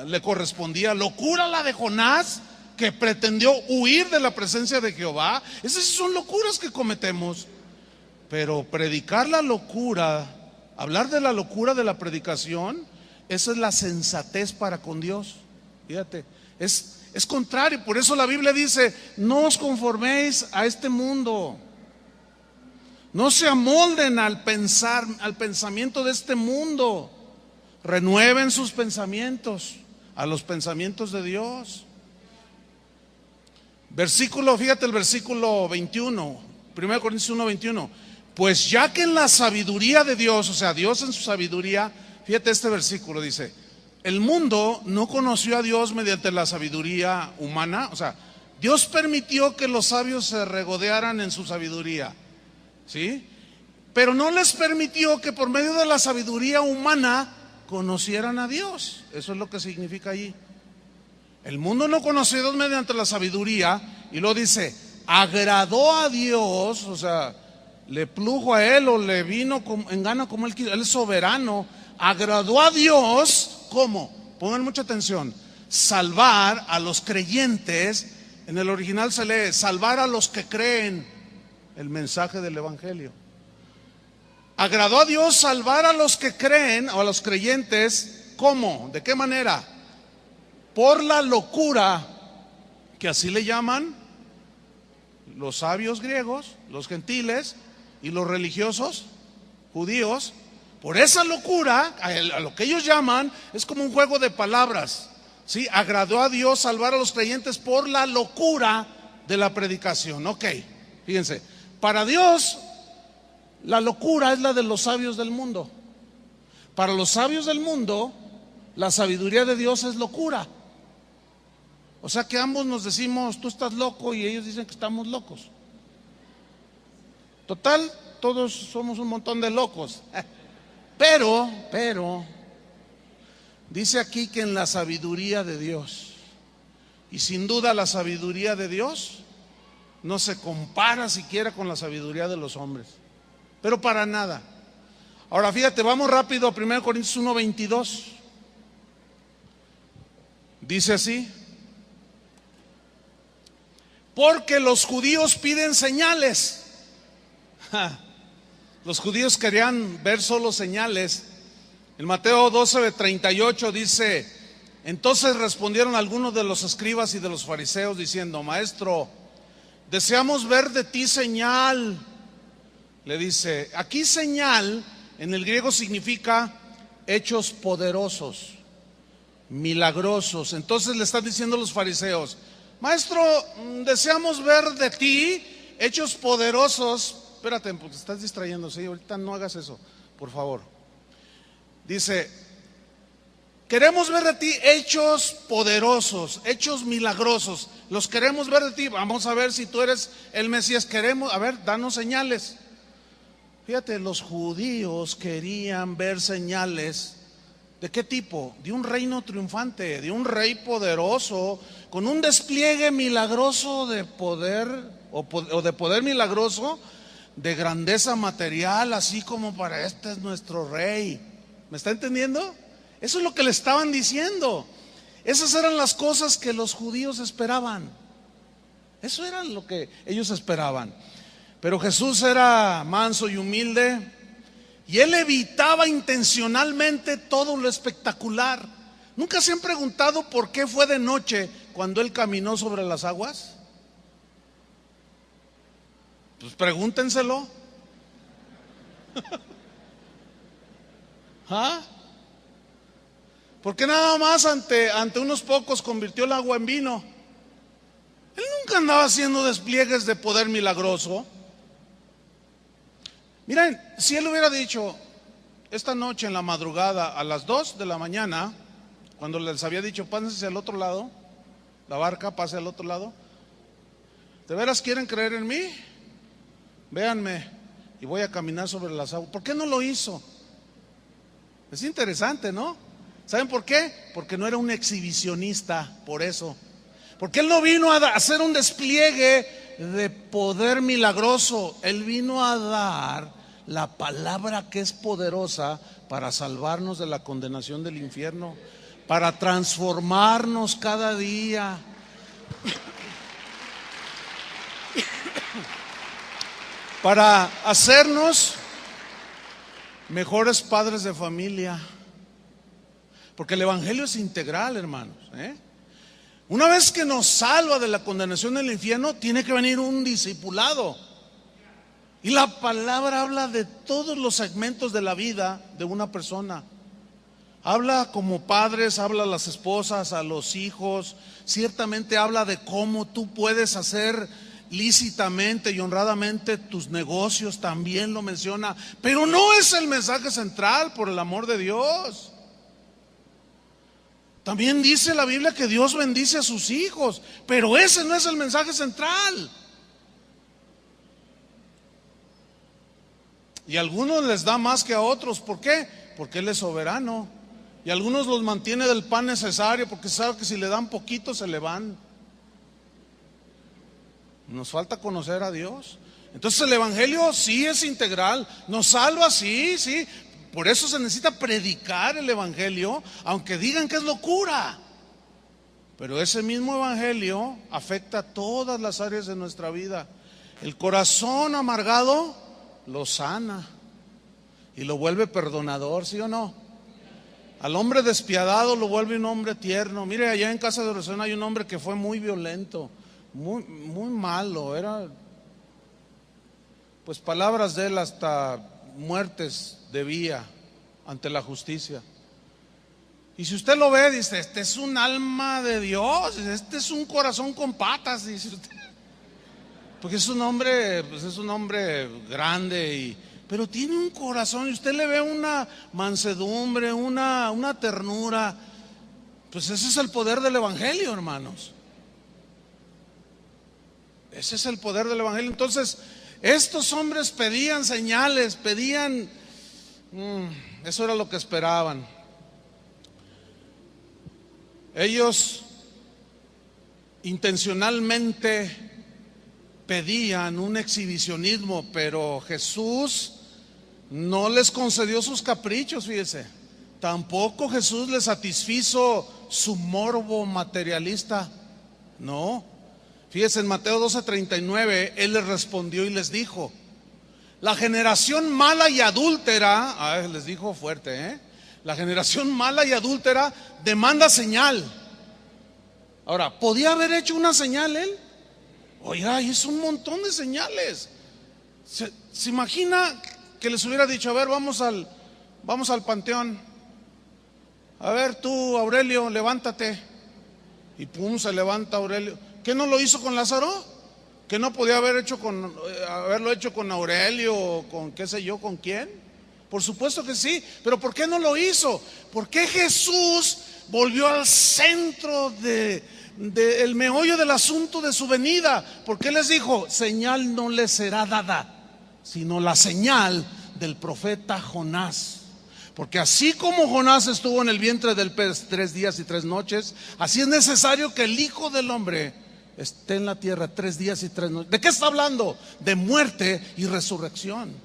le correspondía, locura la de Jonás que pretendió huir de la presencia de Jehová. Esas son locuras que cometemos. Pero predicar la locura, hablar de la locura de la predicación, esa es la sensatez para con Dios. Fíjate, es contrario. Por eso la Biblia dice: no os conforméis a este mundo, no se amolden al pensamiento de este mundo, renueven sus pensamientos a los pensamientos de Dios. Fíjate el versículo 21, 1 Corintios 1:21. Pues ya que en la sabiduría de Dios, o sea, Dios en su sabiduría, fíjate este versículo, dice: el mundo no conoció a Dios mediante la sabiduría humana. O sea, Dios permitió que los sabios se regodearan en su sabiduría, ¿sí? Pero no les permitió que por medio de la sabiduría humana conocieran a Dios. Eso es lo que significa allí. El mundo no conoció a Dios mediante la sabiduría, y luego dice: agradó a Dios, o sea, le plujo a él o le vino en gana como él quiso. Él es soberano. Agradó a Dios, ¿cómo? Pongan mucha atención: salvar a los creyentes. En el original se lee: salvar a los que creen el mensaje del evangelio. Agradó a Dios salvar a los que creen, o a los creyentes. ¿Cómo? ¿De qué manera? Por la locura, que así le llaman los sabios griegos, los gentiles y los religiosos judíos. Por esa locura, a lo que ellos llaman, es como un juego de palabras, ¿sí? Agradó a Dios salvar a los creyentes por la locura de la predicación. Ok, fíjense, para Dios la locura es la de los sabios del mundo. Para los sabios del mundo, la sabiduría de Dios es locura. O sea que ambos nos decimos: tú estás loco, y ellos dicen que estamos locos. Total, todos somos un montón de locos. Pero dice aquí que en la sabiduría de Dios, y sin duda la sabiduría de Dios no se compara siquiera con la sabiduría de los hombres, pero para nada. Ahora fíjate, vamos rápido a 1 Corintios 1:22. Dice así: porque los judíos piden señales. Los judíos querían ver solo señales. En Mateo 12:38 dice: entonces respondieron algunos de los escribas y de los fariseos diciendo: maestro, deseamos ver de ti señal. Le dice, aquí señal en el griego significa hechos poderosos, milagrosos. Entonces le están diciendo los fariseos: maestro, deseamos ver de ti hechos poderosos. Espérate, porque estás distrayendo, ¿sí? Ahorita no hagas eso, por favor. Dice: queremos ver de ti hechos poderosos, hechos milagrosos. Los queremos ver de ti. Vamos a ver si tú eres el Mesías. Queremos, a ver, danos señales. Fíjate, los judíos querían ver señales. ¿De qué tipo? De un reino triunfante, de un rey poderoso, con un despliegue milagroso de poder, o de poder milagroso, de grandeza material, así como para este es nuestro rey. ¿Me está entendiendo? Eso es lo que le estaban diciendo. Esas eran las cosas que los judíos esperaban. Eso era lo que ellos esperaban. Pero Jesús era manso y humilde, y él evitaba intencionalmente todo lo espectacular. ¿Nunca se han preguntado por qué fue de noche cuando él caminó sobre las aguas? Pues pregúntenselo. ¿Ah? ¿Por qué nada más ante unos pocos convirtió el agua en vino? Él nunca andaba haciendo despliegues de poder milagroso. Miren, si él hubiera dicho esta noche en la madrugada a las 2 de la mañana, cuando les había dicho pásense al otro lado, la barca pase al otro lado, ¿de veras quieren creer en mí? Véanme, y voy a caminar sobre las aguas. ¿Por qué no lo hizo? Es interesante, ¿no? ¿Saben por qué? Porque no era un exhibicionista, por eso. Porque Él no vino a hacer un despliegue de poder milagroso. Él vino a dar la palabra que es poderosa para salvarnos de la condenación del infierno, para transformarnos cada día, para hacernos mejores padres de familia. Porque el evangelio es integral, hermanos, Una vez que nos salva de la condenación del infierno, tiene que venir un discipulado. Y la palabra habla de todos los segmentos de la vida de una persona. Habla como padres, habla a las esposas, a los hijos. Ciertamente habla de cómo tú puedes hacer lícitamente y honradamente tus negocios, también lo menciona. Pero no es el mensaje central, por el amor de Dios. También dice la Biblia que Dios bendice a sus hijos, pero ese no es el mensaje central. Y a algunos les da más que a otros. ¿Por qué? Porque Él es soberano. Y a algunos los mantiene del pan necesario, porque sabe que si le dan poquito se le van. Nos falta conocer a Dios. Entonces el evangelio sí es integral. Nos salva, sí. Por eso se necesita predicar el evangelio, aunque digan que es locura. Pero ese mismo evangelio afecta a todas las áreas de nuestra vida. El corazón amargado lo sana y lo vuelve perdonador, ¿sí o no? Al hombre despiadado lo vuelve un hombre tierno. Mire, allá en casa de oración hay un hombre que fue muy violento, muy malo. Era, pues palabras de él, hasta muertes debía ante la justicia. Y si usted lo ve, dice, este es un alma de Dios, este es un corazón con patas, dice usted. Porque es un hombre, pues es un hombre grande, pero tiene un corazón, y usted le ve una mansedumbre, una ternura. Pues ese es el poder del evangelio, hermanos. Ese es el poder del evangelio. Entonces, estos hombres pedían señales, eso era lo que esperaban. Ellos intencionalmente pedían un exhibicionismo, pero Jesús no les concedió sus caprichos, fíjese. Tampoco Jesús les satisfizo su morbo materialista. No. Fíjese, en Mateo 12:39, Él les respondió y les dijo: la generación mala y adúltera, les dijo fuerte, la generación mala y adúltera demanda señal. Ahora, ¿podía haber hecho una señal Él? Oiga, hizo un montón de señales. ¿Se imagina que les hubiera dicho: a ver, vamos al panteón? A ver, tú, Aurelio, levántate. Y pum, se levanta Aurelio. ¿Qué no lo hizo con Lázaro? ¿Que no podía haberlo hecho con Aurelio o con qué sé yo, con quién? Por supuesto que sí, pero ¿por qué no lo hizo? ¿Por qué Jesús volvió al centro del meollo del asunto de su venida? Porque les dijo: señal no les será dada, sino la señal del profeta Jonás. Porque así como Jonás estuvo en el vientre del pez 3 días y 3 noches, así es necesario que el Hijo del Hombre esté en la tierra 3 días y 3 noches. ¿De qué está hablando? De muerte y resurrección.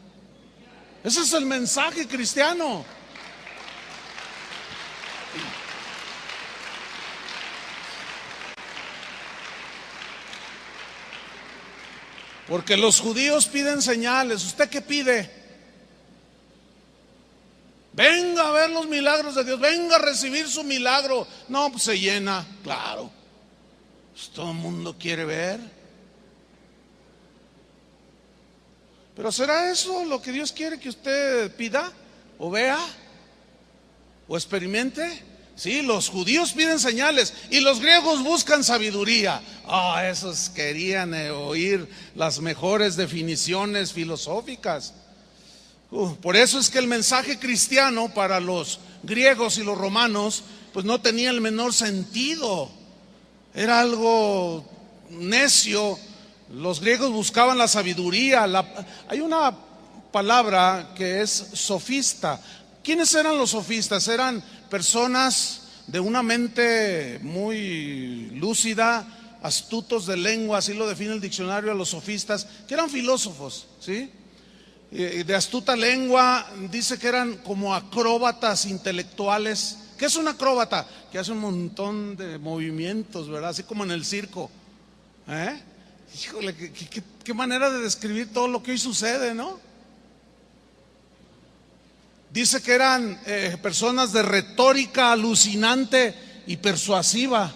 Ese es el mensaje cristiano. Porque los judíos piden señales. ¿Usted qué pide? Venga a ver los milagros de Dios, venga a recibir su milagro. No, pues se llena, claro. Pues todo el mundo quiere ver. Pero ¿será eso lo que Dios quiere que usted pida o vea o experimente? Sí, los judíos piden señales y los griegos buscan sabiduría. Esos querían oír las mejores definiciones filosóficas. Por eso es que el mensaje cristiano para los griegos y los romanos pues no tenía el menor sentido. Era algo necio. Los griegos buscaban la sabiduría. Hay una palabra que es sofista. ¿Quiénes eran los sofistas? Eran personas de una mente muy lúcida, astutos de lengua, así lo define el diccionario a los sofistas, que eran filósofos, ¿sí? De astuta lengua, dice que eran como acróbatas intelectuales. ¿Qué es un acróbata? Que hace un montón de movimientos, ¿verdad? Así como en el circo. Híjole, qué manera de describir todo lo que hoy sucede, ¿no? Dice que eran personas de retórica alucinante y persuasiva.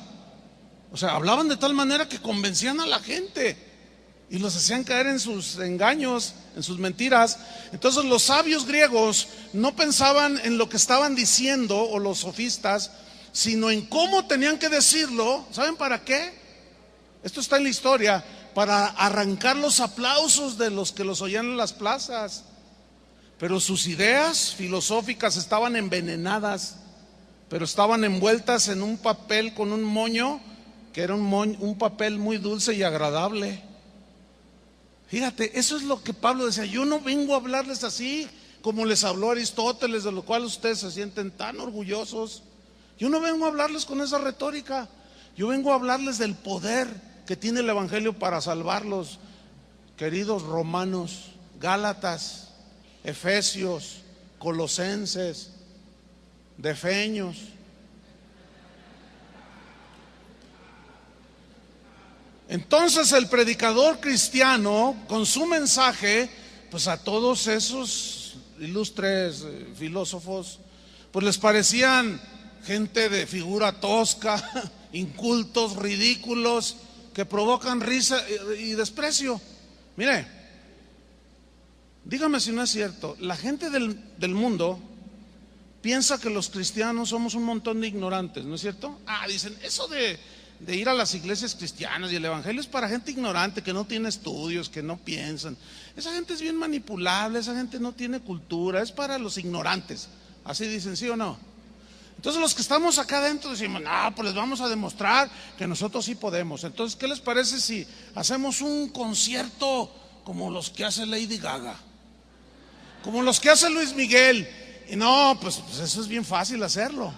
O sea, hablaban de tal manera que convencían a la gente y los hacían caer en sus engaños, en sus mentiras. Entonces los sabios griegos no pensaban en lo que estaban diciendo, o los sofistas, sino en cómo tenían que decirlo. ¿Saben para qué? Esto está en la historia, para arrancar los aplausos de los que los oían en las plazas. Pero sus ideas filosóficas estaban envenenadas, pero estaban envueltas en un papel con un moño, que era un papel muy dulce y agradable. Fíjate, eso es lo que Pablo decía: yo no vengo a hablarles así como les habló Aristóteles, de lo cual ustedes se sienten tan orgullosos. Yo no vengo a hablarles con esa retórica. Yo vengo a hablarles del poder que tiene el Evangelio para salvarlos. Queridos romanos, gálatas, efesios, colosenses, defeños. Entonces el predicador cristiano, con su mensaje, pues a todos esos ilustres filósofos, pues les parecían gente de figura tosca, incultos, ridículos, que provocan risa y desprecio. Mire, dígame si no es cierto, la gente del mundo piensa que los cristianos somos un montón de ignorantes, ¿no es cierto? Dicen, eso de ir a las iglesias cristianas y el evangelio es para gente ignorante, que no tiene estudios, que no piensan. Esa gente es bien manipulable, esa gente no tiene cultura, es para los ignorantes. Así dicen, ¿sí o no? Entonces los que estamos acá adentro decimos, no, pues les vamos a demostrar que nosotros sí podemos. Entonces, ¿qué les parece si hacemos un concierto como los que hace Lady Gaga, como los que hace Luis Miguel? Y no, pues eso es bien fácil hacerlo.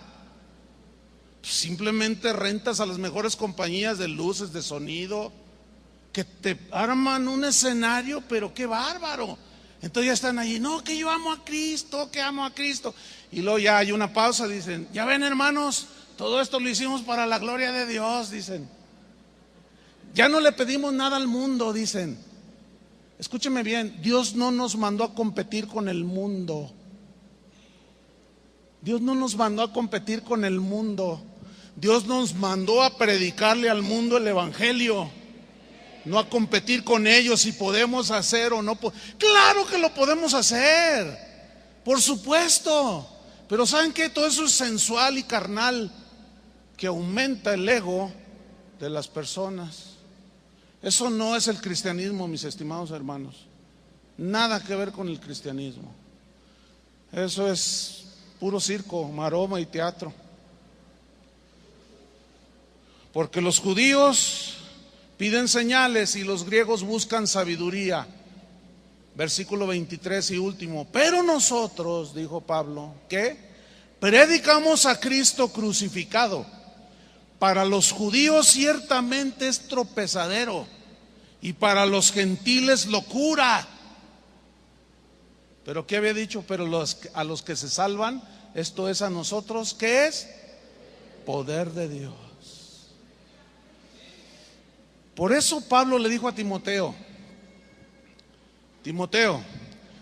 Simplemente rentas a las mejores compañías de luces, de sonido, que te arman un escenario, pero qué bárbaro. Entonces ya están allí, no, que yo amo a Cristo, que amo a Cristo. Y luego ya hay una pausa, dicen, ya ven, hermanos, todo esto lo hicimos para la gloria de Dios, dicen. Ya no le pedimos nada al mundo, dicen. Escúcheme bien, Dios no nos mandó a competir con el mundo. Dios no nos mandó a competir con el mundo. Dios nos mandó a predicarle al mundo el evangelio, no a competir con ellos si podemos hacer o no. Claro que lo podemos hacer, por supuesto. Pero ¿saben qué? Todo eso es sensual y carnal, que aumenta el ego de las personas. Eso no es el cristianismo, mis estimados hermanos. Nada que ver con el cristianismo. Eso es puro circo, maroma y teatro. Porque los judíos piden señales y los griegos buscan sabiduría. Versículo 23 y último. Pero nosotros, dijo Pablo, ¿qué? Predicamos a Cristo crucificado. Para los judíos ciertamente es tropezadero, y para los gentiles locura. Pero ¿qué había dicho? Pero a los que se salvan, esto es a nosotros, ¿qué es? Poder de Dios. Por eso Pablo le dijo a Timoteo, Timoteo,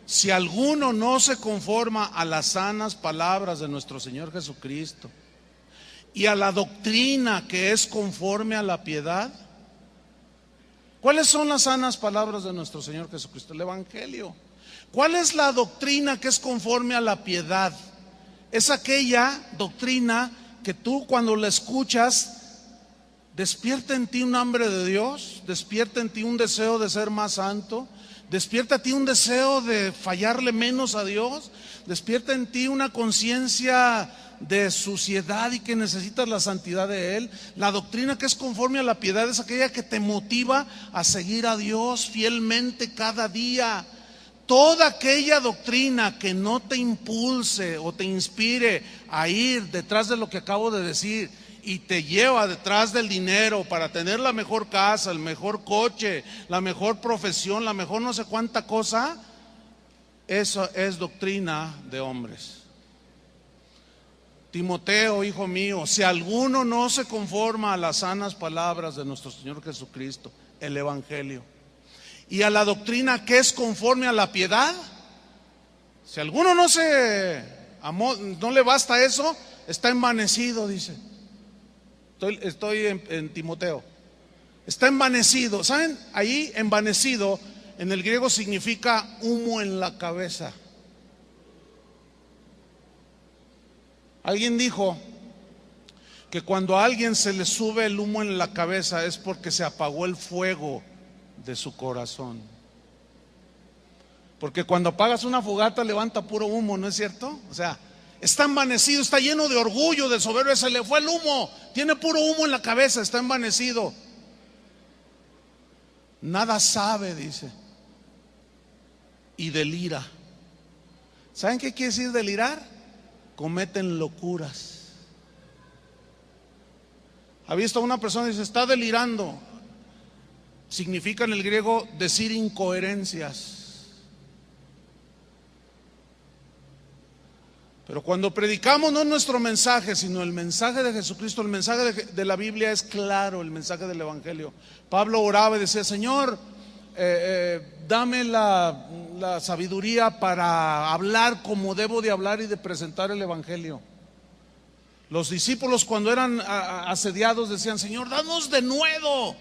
si alguno no se conforma a las sanas palabras de nuestro Señor Jesucristo y a la doctrina que es conforme a la piedad. ¿Cuáles son las sanas palabras de nuestro Señor Jesucristo? El evangelio. ¿Cuál es la doctrina que es conforme a la piedad? Es aquella doctrina que tú, cuando la escuchas, despierta en ti un hambre de Dios, despierta en ti un deseo de ser más santo, despierta en ti un deseo de fallarle menos a Dios, despierta en ti una conciencia de suciedad y que necesitas la santidad de Él. La doctrina que es conforme a la piedad es aquella que te motiva a seguir a Dios fielmente cada día. Toda aquella doctrina que no te impulse o te inspire a ir detrás de lo que acabo de decir y te lleva detrás del dinero para tener la mejor casa, el mejor coche, la mejor profesión, la mejor no sé cuánta cosa, eso es doctrina de hombres. Timoteo, hijo mío, si alguno no se conforma a las sanas palabras de nuestro Señor Jesucristo, el Evangelio, y a la doctrina que es conforme a la piedad, si alguno no le basta eso, está envanecido, dice. Estoy en Timoteo. Está envanecido. ¿Saben? Ahí envanecido en el griego significa humo en la cabeza. Alguien dijo que cuando a alguien se le sube el humo en la cabeza es porque se apagó el fuego de su corazón. Porque cuando apagas una fogata levanta puro humo, ¿no es cierto? O sea, está envanecido, está lleno de orgullo, de soberbia, se le fue el humo, tiene puro humo en la cabeza, está envanecido. Nada sabe, dice, y delira. ¿Saben qué quiere decir delirar? Cometen locuras. ¿Ha visto a una persona y dice, está delirando? Significa en el griego decir incoherencias. Pero cuando predicamos no nuestro mensaje, sino el mensaje de Jesucristo, el mensaje de la Biblia es claro, el mensaje del Evangelio. Pablo oraba y decía, Señor, dame la sabiduría para hablar como debo de hablar y de presentar el Evangelio. Los discípulos cuando eran asediados decían, Señor, danos de nuevo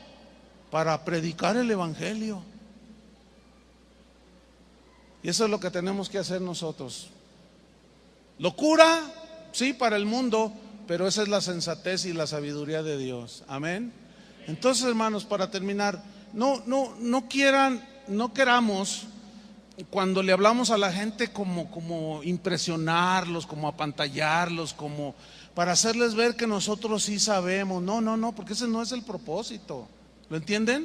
para predicar el Evangelio. Y eso es lo que tenemos que hacer nosotros. Locura, sí, para el mundo, pero esa es la sensatez y la sabiduría de Dios. Amén. Entonces, hermanos, para terminar, no queramos cuando le hablamos a la gente como impresionarlos, como apantallarlos, como para hacerles ver que nosotros sí sabemos. No, porque ese no es el propósito. ¿Lo entienden?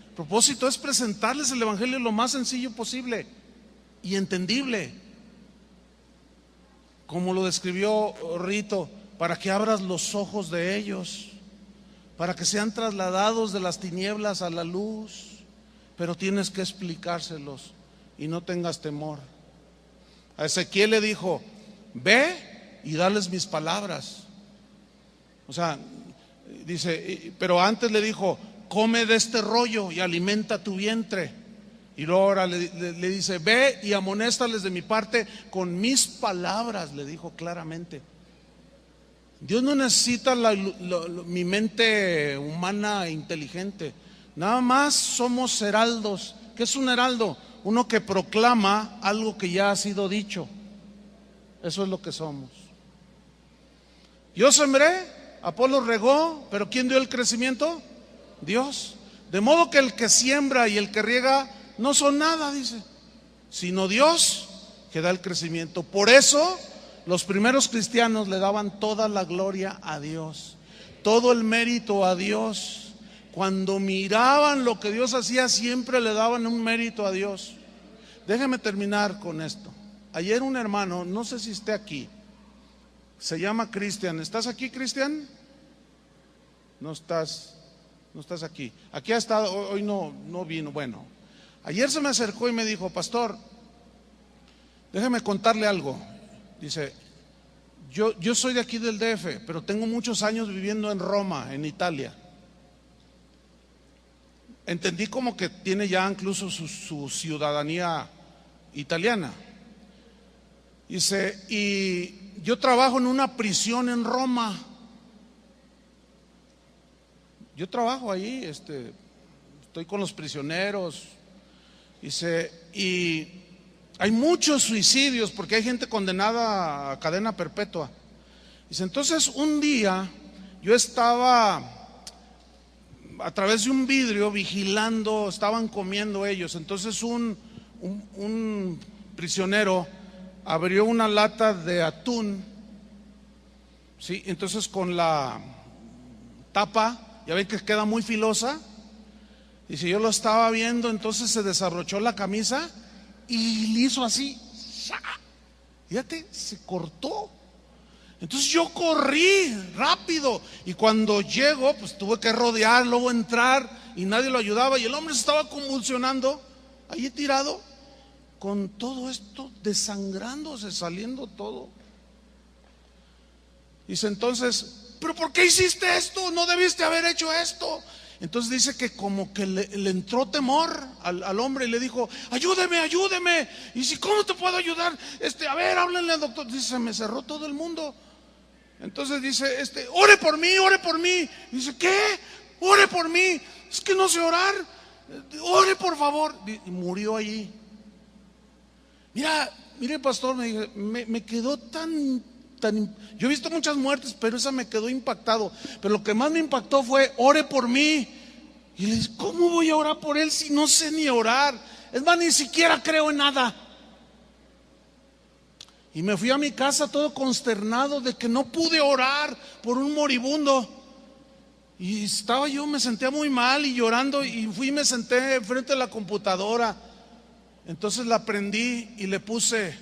El propósito es presentarles el Evangelio lo más sencillo posible y entendible, como lo describió Rito, para que abras los ojos de ellos, para que sean trasladados de las tinieblas a la luz. Pero tienes que explicárselos y no tengas temor. A Ezequiel le dijo, ve y dales mis palabras. O sea, dice, pero antes le dijo, come de este rollo y alimenta tu vientre. Y luego ahora le dice, ve y amonéstales de mi parte con mis palabras, le dijo claramente. Dios no necesita mi mente humana e inteligente. Nada más somos heraldos. ¿Qué es un heraldo? Uno que proclama algo que ya ha sido dicho. Eso es lo que somos. Yo sembré, Apolo regó, pero ¿quién dio el crecimiento? Dios. De modo que el que siembra y el que riega no son nada, dice, sino Dios que da el crecimiento. Por eso los primeros cristianos le daban toda la gloria a Dios, todo el mérito a Dios. Cuando miraban lo que Dios hacía, siempre le daban un mérito a Dios. Déjeme terminar con esto. Ayer un hermano, no sé si esté aquí, se llama Cristian. ¿Estás aquí, Cristian? No estás aquí. Aquí ha estado, hoy no vino. Bueno, ayer se me acercó y me dijo, pastor, déjeme contarle algo. Dice, yo soy de aquí del DF, pero tengo muchos años viviendo en Roma, en Italia. Entendí como que tiene ya incluso su ciudadanía italiana. Dice, y yo trabajo en una prisión en Roma. Yo trabajo ahí, estoy con los prisioneros. Dice, y hay muchos suicidios porque hay gente condenada a cadena perpetua. Dice, entonces un día yo estaba a través de un vidrio vigilando, estaban comiendo ellos. Entonces un prisionero abrió una lata de atún, ¿sí? Entonces con la tapa, ya ven que queda muy filosa. Dice, yo lo estaba viendo, entonces se desabrochó la camisa y le hizo así, fíjate, se cortó. Entonces yo corrí rápido y cuando llego, pues tuve que rodear, luego entrar y nadie lo ayudaba y el hombre se estaba convulsionando, ahí tirado, con todo esto desangrándose, saliendo todo. Dice entonces, ¿pero por qué hiciste esto? No debiste haber hecho esto. Entonces dice que como que le entró temor al hombre y le dijo, ayúdeme. Y dice, ¿cómo te puedo ayudar? A ver, háblenle al doctor. Dice, se me cerró todo el mundo. Entonces dice, ore por mí. Dice, ¿qué? Ore por mí. Es que no sé orar. Ore por favor. Y murió allí. Mire pastor, me quedó tan, yo he visto muchas muertes, pero esa me quedó impactado. Pero lo que más me impactó fue, ore por mí. Y le dije, ¿cómo voy a orar por él si no sé ni orar? Es más, ni siquiera creo en nada. Y me fui a mi casa todo consternado de que no pude orar por un moribundo. Y me sentía muy mal y llorando, y fui y me senté frente a la computadora. Entonces la prendí y le puse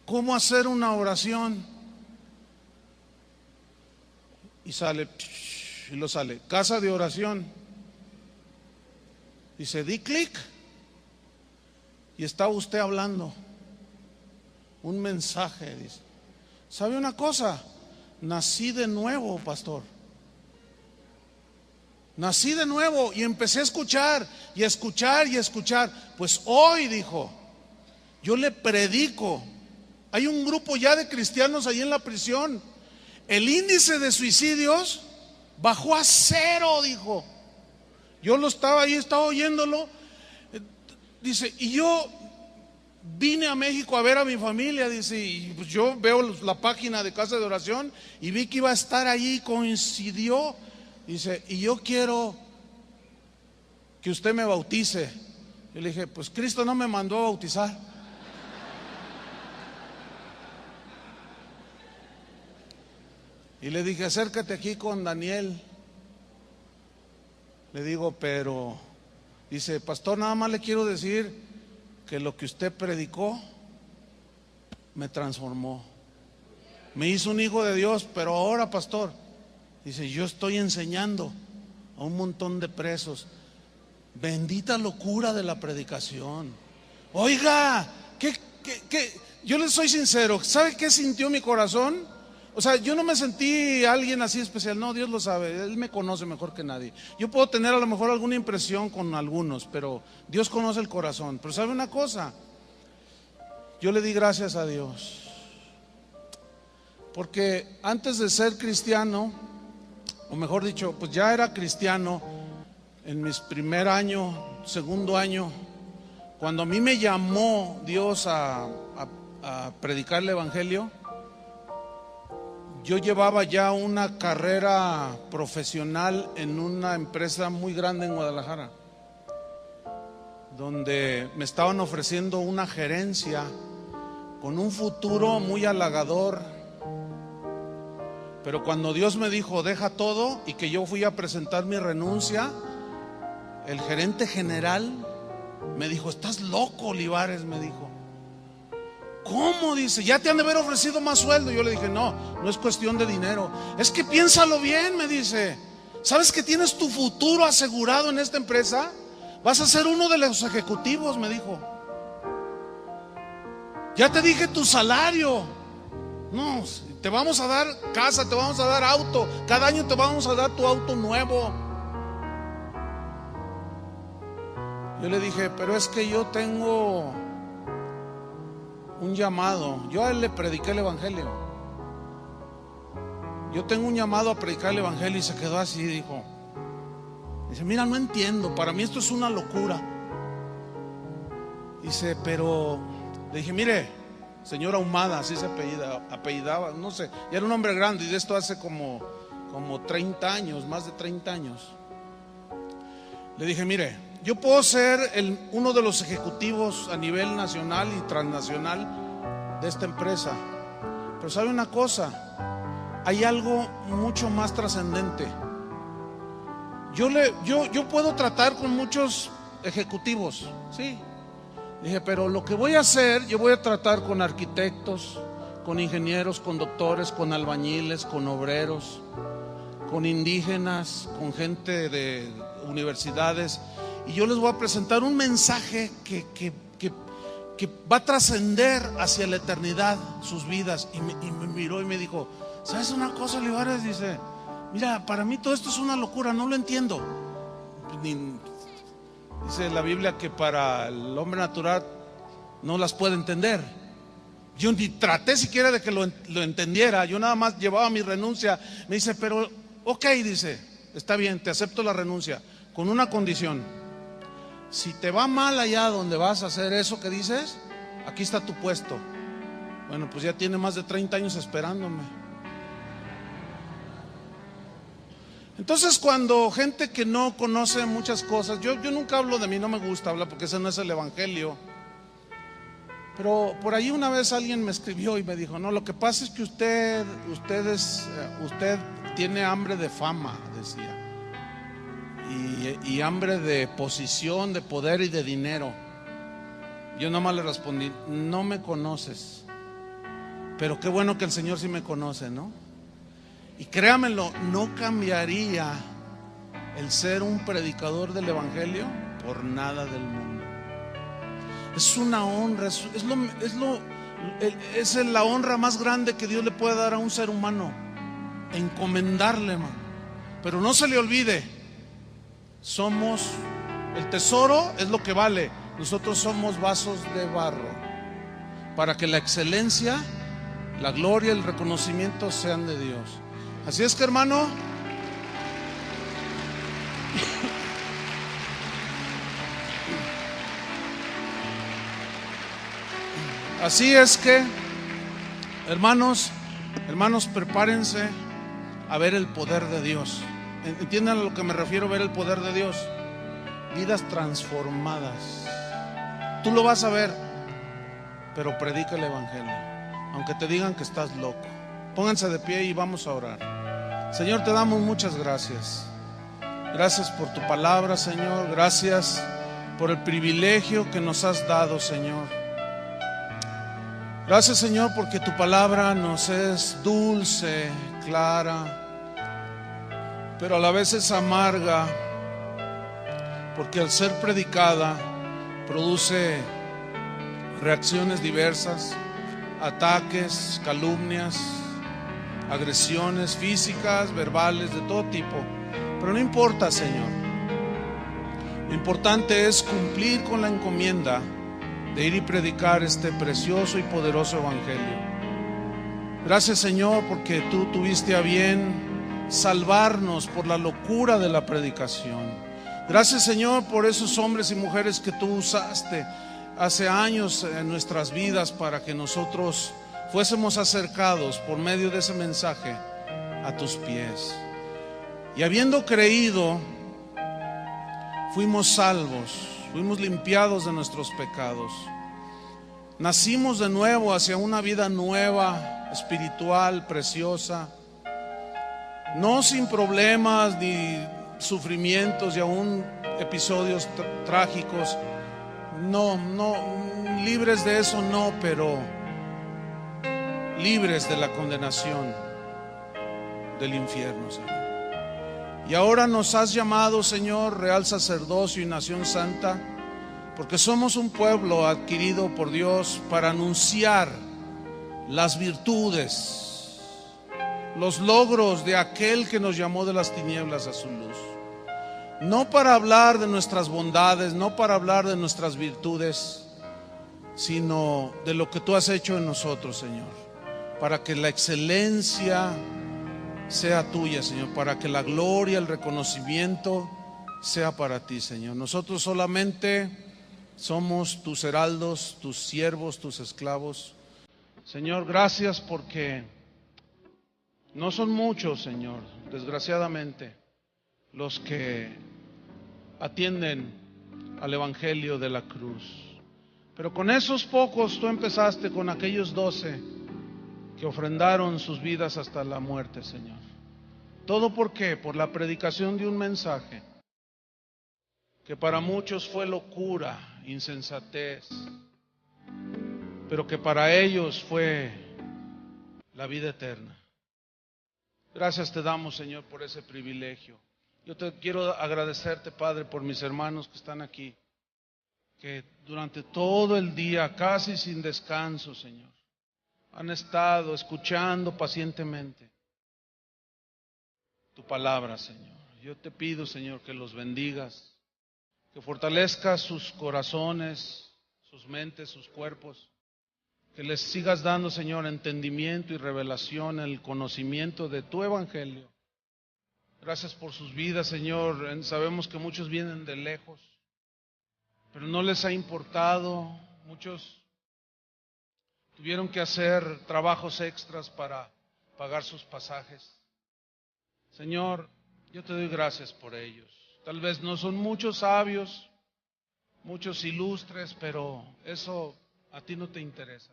¿cómo hacer una oración? Y sale, casa de oración. Dice, di clic y está usted hablando un mensaje. Dice, ¿sabe una cosa? Nací de nuevo, pastor. Nací de nuevo y empecé a escuchar y a escuchar y a escuchar. Pues hoy, dijo, yo le predico. Hay un grupo ya de cristianos ahí en la prisión. El índice de suicidios bajó a 0, dijo. Yo estaba oyéndolo. Dice, y yo vine a México a ver a mi familia, dice, y pues yo veo la página de Casa de Oración y vi que iba a estar allí, coincidió. Dice, y yo quiero que usted me bautice. Yo le dije, pues Cristo no me mandó a bautizar. Y le dije, acércate aquí con Daniel. Le digo, pero dice, pastor, nada más le quiero decir que lo que usted predicó me transformó, me hizo un hijo de Dios. Pero ahora, pastor, dice, yo estoy enseñando a un montón de presos. Bendita locura de la predicación. Oiga, yo les soy sincero, ¿sabe qué sintió mi corazón? O sea, yo no me sentí alguien así especial, no, Dios lo sabe, Él me conoce mejor que nadie. Yo puedo tener a lo mejor alguna impresión con algunos, pero Dios conoce el corazón. Pero ¿sabe una cosa? Yo le di gracias a Dios, porque antes de ser cristiano, o mejor dicho, pues ya era cristiano en mis primer año, segundo año, cuando a mí me llamó Dios a predicar el evangelio. Yo llevaba ya una carrera profesional en una empresa muy grande en Guadalajara, donde me estaban ofreciendo una gerencia con un futuro muy halagador. Pero cuando Dios me dijo, deja todo, y que yo fui a presentar mi renuncia, el gerente general me dijo, estás loco, Olivares, me dijo. ¿Cómo? Dice, ya te han de haber ofrecido más sueldo. Yo le dije, no es cuestión de dinero, es que piénsalo bien, me dice. ¿Sabes que tienes tu futuro asegurado en esta empresa? Vas a ser uno de los ejecutivos, me dijo. Ya te dije tu salario. No, te vamos a dar casa, te vamos a dar auto, cada año te vamos a dar tu auto nuevo. Yo le dije, pero es que yo tengo un llamado. Yo a él le prediqué el evangelio. Yo tengo un llamado a predicar el evangelio. Y se quedó así, dice, mira, no entiendo, para mí esto es una locura. Dice, pero le dije, mire, señora Ahumada, así se apellidaba, no sé, ya era un hombre grande, y de esto hace como 30 años, más de 30 años. Le dije, mire, yo puedo ser uno de los ejecutivos a nivel nacional y transnacional de esta empresa, pero ¿sabe una cosa? Hay algo mucho más trascendente. Yo puedo tratar con muchos ejecutivos, sí, Dije, pero lo que voy a hacer, yo voy a tratar con arquitectos, con ingenieros, con doctores, con albañiles, con obreros, con indígenas, con gente de universidades, y yo les voy a presentar un mensaje que va a trascender hacia la eternidad sus vidas. Y me miró y me dijo, ¿sabes una cosa, Olivares? Dice, mira, para mí todo esto es una locura, no lo entiendo. Dice la Biblia que para el hombre natural no las puede entender. Yo ni traté siquiera de que lo entendiera, yo nada más llevaba mi renuncia. Me dice, pero ok, dice, está bien, te acepto la renuncia, con una condición: si te va mal allá donde vas a hacer eso que dices, aquí está tu puesto. Bueno, pues ya tiene más de 30 años esperándome. Entonces, cuando gente que no conoce muchas cosas, yo nunca hablo de mí, no me gusta hablar porque ese no es el evangelio. Pero por ahí una vez alguien me escribió y me dijo, no, lo que pasa es que usted tiene hambre de fama, decía, y hambre de posición, de poder y de dinero. Yo nomás le respondí, no me conoces, pero qué bueno que el Señor sí me conoce, ¿no? Y créamelo, no cambiaría el ser un predicador del evangelio por nada del mundo. Es una honra, es la honra más grande que Dios le puede dar a un ser humano, encomendarle, hermano. Pero no se le olvide, somos, el tesoro es lo que vale, nosotros somos vasos de barro, para que la excelencia, la gloria, el reconocimiento sean de Dios. Así es que, hermano, así es que, hermanos, prepárense a ver el poder de Dios. ¿Entiendan a lo que me refiero, ver el poder de Dios? Vidas transformadas. Tú lo vas a ver, pero predica el evangelio, aunque te digan que estás loco. Pónganse de pie y vamos a orar. Señor, te damos muchas gracias. Gracias por tu palabra, Señor. Gracias por el privilegio que nos has dado, Señor. Gracias, Señor, porque tu palabra nos es dulce, clara, pero a la vez es amarga, porque al ser predicada produce reacciones diversas, ataques, calumnias, agresiones físicas, verbales, de todo tipo. Pero no importa, Señor. Lo importante es cumplir con la encomienda de ir y predicar este precioso y poderoso evangelio. Gracias, Señor, porque tú tuviste a bien salvarnos por la locura de la predicación. Gracias, Señor, por esos hombres y mujeres que tú usaste hace años en nuestras vidas para que nosotros fuésemos acercados por medio de ese mensaje a tus pies. Y habiendo creído, fuimos salvos, fuimos limpiados de nuestros pecados. Nacimos de nuevo hacia una vida nueva, espiritual, preciosa, no sin problemas ni sufrimientos y aún episodios trágicos. No, libres de eso no, pero libres de la condenación del infierno, Señor. Y ahora nos has llamado, Señor, real sacerdocio y nación santa, porque somos un pueblo adquirido por Dios para anunciar las virtudes, los logros de aquel que nos llamó de las tinieblas a su luz. No para hablar de nuestras bondades, no para hablar de nuestras virtudes, sino de lo que tú has hecho en nosotros, Señor, para que la excelencia sea tuya, Señor, para que la gloria, el reconocimiento sea para ti, Señor. Nosotros solamente somos tus heraldos, tus siervos, tus esclavos. Señor, gracias porque no son muchos, Señor, desgraciadamente, los que atienden al evangelio de la cruz. Pero con esos pocos tú empezaste, con aquellos 12 que ofrendaron sus vidas hasta la muerte, Señor. ¿Todo por qué? Por la predicación de un mensaje que para muchos fue locura insensatez, pero que para ellos fue la vida eterna. Gracias te damos, Señor, por ese privilegio. Yo te quiero agradecerte, Padre, por mis hermanos que están aquí, que durante todo el día, casi sin descanso, Señor, han estado escuchando pacientemente tu palabra, Señor. Yo te pido, Señor, que los bendigas, que fortalezcas sus corazones, sus mentes, sus cuerpos, que les sigas dando, Señor, entendimiento y revelación, el conocimiento de tu evangelio. Gracias por sus vidas, Señor. Sabemos que muchos vienen de lejos, pero no les ha importado. Muchos tuvieron que hacer trabajos extras para pagar sus pasajes. Señor, yo te doy gracias por ellos. Tal vez no son muchos sabios, muchos ilustres, pero eso a ti no te interesa.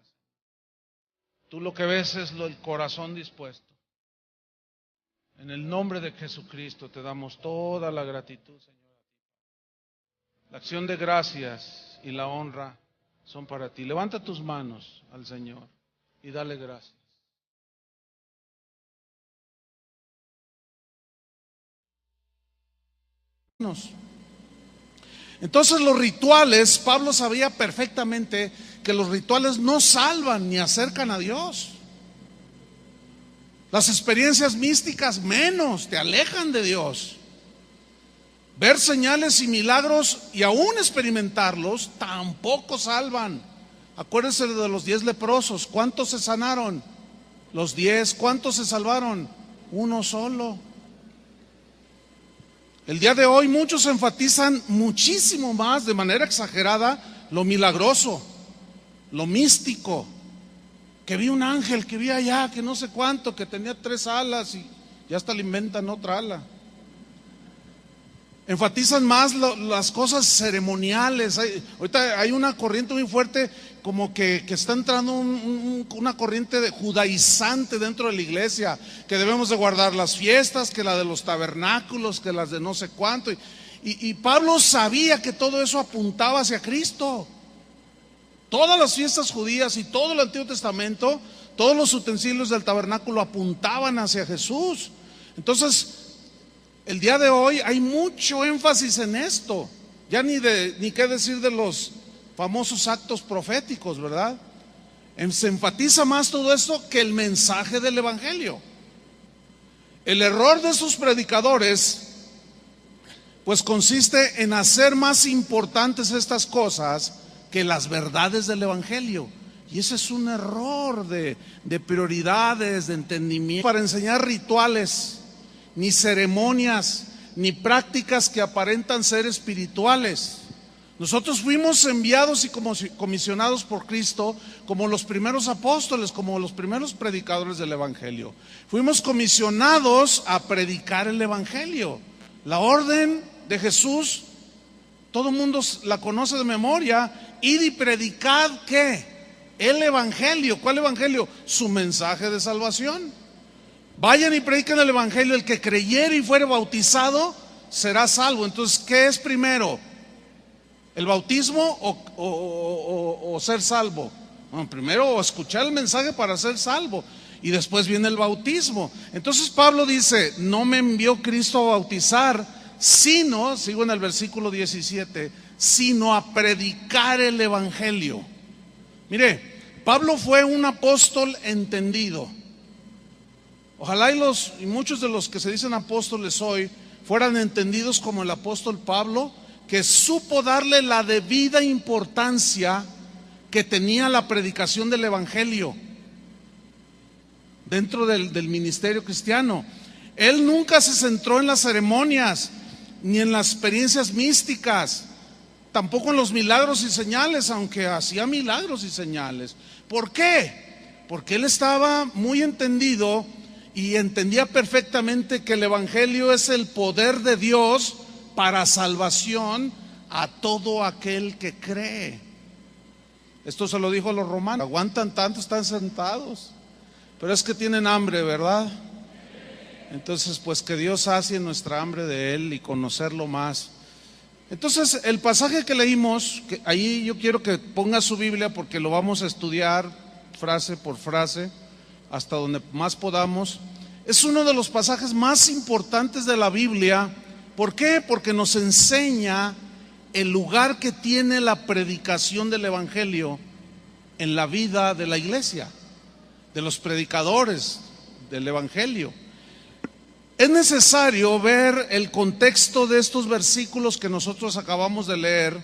Tú lo que ves es el corazón dispuesto. En el nombre de Jesucristo te damos toda la gratitud, Señor. La acción de gracias y la honra son para ti. Levanta tus manos al Señor y dale gracias. Entonces los rituales, Pablo sabía perfectamente que los rituales no salvan ni acercan a Dios. Las experiencias místicas menos te alejan de Dios. Ver señales y milagros y aún experimentarlos tampoco salvan. Acuérdense de los 10 leprosos. ¿Cuántos se sanaron? Los 10. ¿Cuántos se salvaron? Uno solo. El día de hoy muchos enfatizan muchísimo más, de manera exagerada, lo milagroso, lo místico, que vi un ángel, que vi allá, que no sé cuánto, que tenía 3 alas y ya hasta le inventan otra ala. Enfatizan más las cosas ceremoniales. Ahorita hay una corriente muy fuerte, como que está entrando una corriente judaizante dentro de la iglesia, que debemos de guardar las fiestas, que la de los tabernáculos, que las de no sé cuánto. Y Pablo sabía que todo eso apuntaba hacia Cristo. Todas las fiestas judías y todo el Antiguo Testamento, todos los utensilios del tabernáculo apuntaban hacia Jesús. Entonces, el día de hoy hay mucho énfasis en esto. Ya ni qué decir de los famosos actos proféticos, ¿verdad? Se enfatiza más todo esto que el mensaje del evangelio. El error de sus predicadores, pues consiste en hacer más importantes estas cosas que las verdades del evangelio. Y ese es un error de prioridades, de entendimiento. Para enseñar rituales, ni ceremonias, ni prácticas que aparentan ser espirituales. Nosotros fuimos enviados y comisionados por Cristo como los primeros apóstoles, como los primeros predicadores del evangelio. Fuimos comisionados a predicar el evangelio. La orden de Jesús, todo el mundo la conoce de memoria. Id y predicad, ¿qué? El evangelio. ¿Cuál evangelio? Su mensaje de salvación. Vayan y prediquen el evangelio. El que creyere y fuere bautizado será salvo. Entonces, ¿qué es primero? ¿El bautismo o ser salvo? Bueno, primero escuchar el mensaje para ser salvo y después viene el bautismo. Entonces Pablo dice: no me envió Cristo a bautizar, sino, sigo en el versículo 17, sino a predicar el evangelio. Mire, Pablo fue un apóstol entendido. Ojalá y muchos de los que se dicen apóstoles hoy fueran entendidos como el apóstol Pablo, que supo darle la debida importancia que tenía la predicación del evangelio dentro del ministerio cristiano. Él nunca se centró en las ceremonias ni en las experiencias místicas, tampoco en los milagros y señales, aunque hacía milagros y señales. ¿Por qué? Porque él estaba muy entendido y entendía perfectamente que el evangelio es el poder de Dios para salvación a todo aquel que cree. Esto se lo dijo a los romanos. Aguantan tanto, están sentados, pero es que tienen hambre, ¿verdad? Entonces, pues que Dios sacie nuestra hambre de Él y conocerlo más. Entonces, el pasaje que leímos, que ahí yo quiero que ponga su Biblia porque lo vamos a estudiar frase por frase, hasta donde más podamos. Es uno de los pasajes más importantes de la Biblia. ¿Por qué? Porque nos enseña el lugar que tiene la predicación del Evangelio en la vida de la iglesia, de los predicadores del Evangelio. Es necesario ver el contexto de estos versículos que nosotros acabamos de leer,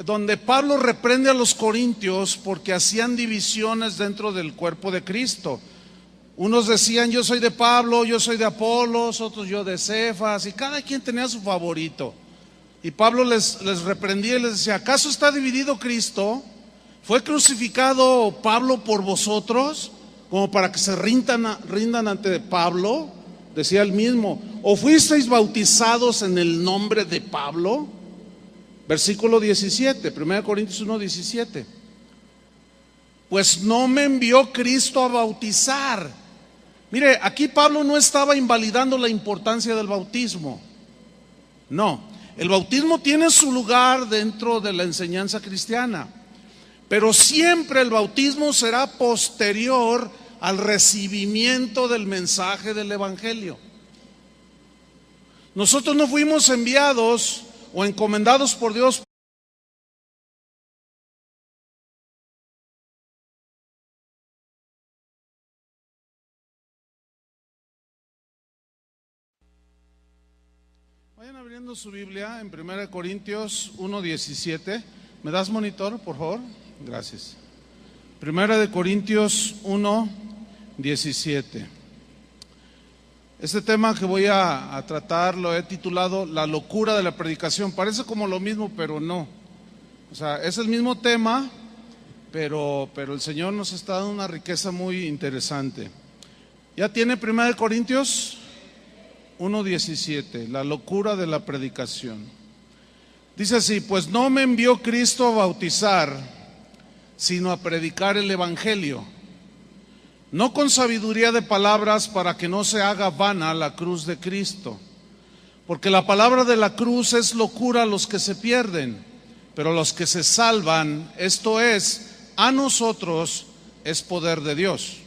donde Pablo reprende a los corintios porque hacían divisiones dentro del cuerpo de Cristo. Unos decían: yo soy de Pablo, yo soy de Apolos, otros yo de Cefas, y cada quien tenía su favorito. Y Pablo les reprendía y les decía: ¿acaso está dividido Cristo? ¿Fue crucificado Pablo por vosotros como para que se rindan ante Pablo? Decía él mismo. ¿O fuisteis bautizados en el nombre de Pablo? Versículo 17, 1 Corintios 1, 17. Pues no me envió Cristo a bautizar. Mire, aquí Pablo no estaba invalidando la importancia del bautismo. No, el bautismo tiene su lugar dentro de la enseñanza cristiana, pero siempre el bautismo será posterior al recibimiento del mensaje del Evangelio. Nosotros no fuimos enviados o encomendados por Dios. Vayan abriendo su Biblia en 1 Corintios 1:17. ¿Me das monitor, por favor? Gracias. 1 Corintios 1:17. Este tema que voy a tratar lo he titulado La locura de la predicación. Parece como lo mismo, pero no. O sea, es el mismo tema, pero el Señor nos está dando una riqueza muy interesante. ¿Ya tiene 1 Corintios 1:17? La locura de la predicación. Dice así: pues no me envió Cristo a bautizar, sino a predicar el Evangelio, no con sabiduría de palabras, para que no se haga vana la cruz de Cristo. Porque la palabra de la cruz es locura a los que se pierden, pero a los que se salvan, esto es, a nosotros, es poder de Dios.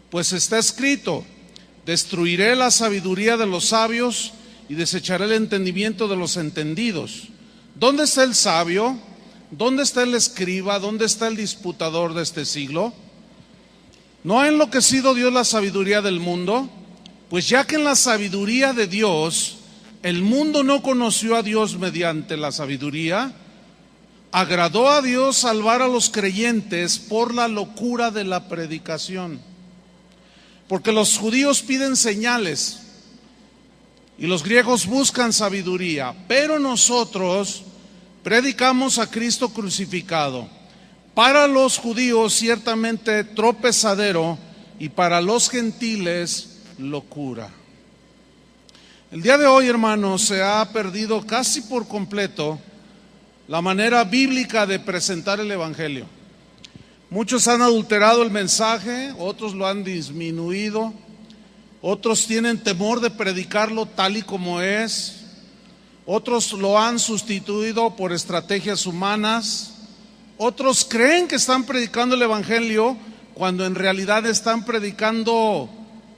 Pues está escrito: destruiré la sabiduría de los sabios y desecharé el entendimiento de los entendidos. ¿Dónde está el sabio? ¿Dónde está el escriba? ¿Dónde está el disputador de este siglo? ¿No ha enloquecido Dios la sabiduría del mundo? Pues ya que en la sabiduría de Dios el mundo no conoció a Dios mediante la sabiduría, agradó a Dios salvar a los creyentes por la locura de la predicación. Porque los judíos piden señales y los griegos buscan sabiduría, pero nosotros predicamos a Cristo crucificado, para los judíos ciertamente tropezadero y para los gentiles locura. El día de hoy, hermanos, se ha perdido casi por completo la manera bíblica de presentar el Evangelio. Muchos han adulterado el mensaje, otros lo han disminuido, otros tienen temor de predicarlo tal y como es, otros lo han sustituido por estrategias humanas, otros creen que están predicando el Evangelio cuando en realidad están predicando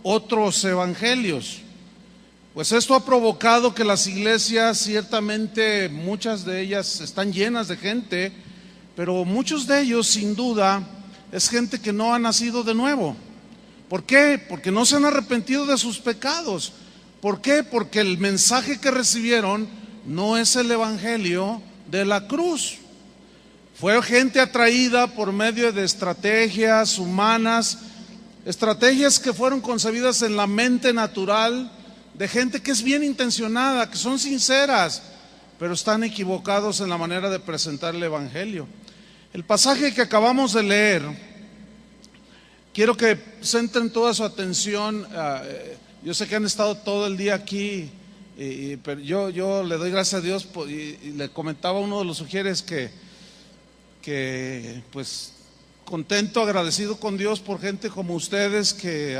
otros evangelios. Pues esto ha provocado que las iglesias, ciertamente muchas de ellas están llenas de gente, pero muchos de ellos sin duda es gente que no ha nacido de nuevo. ¿Por qué? Porque no se han arrepentido de sus pecados. ¿Por qué? Porque el mensaje que recibieron no es el Evangelio de la cruz. Fue gente atraída por medio de estrategias humanas, estrategias que fueron concebidas en la mente natural de gente que es bien intencionada, que son sinceras, pero están equivocados en la manera de presentar el Evangelio. El pasaje que acabamos de leer, quiero que centren toda su atención. Yo sé que han estado todo el día aquí, pero yo le doy gracias a Dios, y le comentaba a uno de los sugieres que pues contento, agradecido con Dios por gente como ustedes que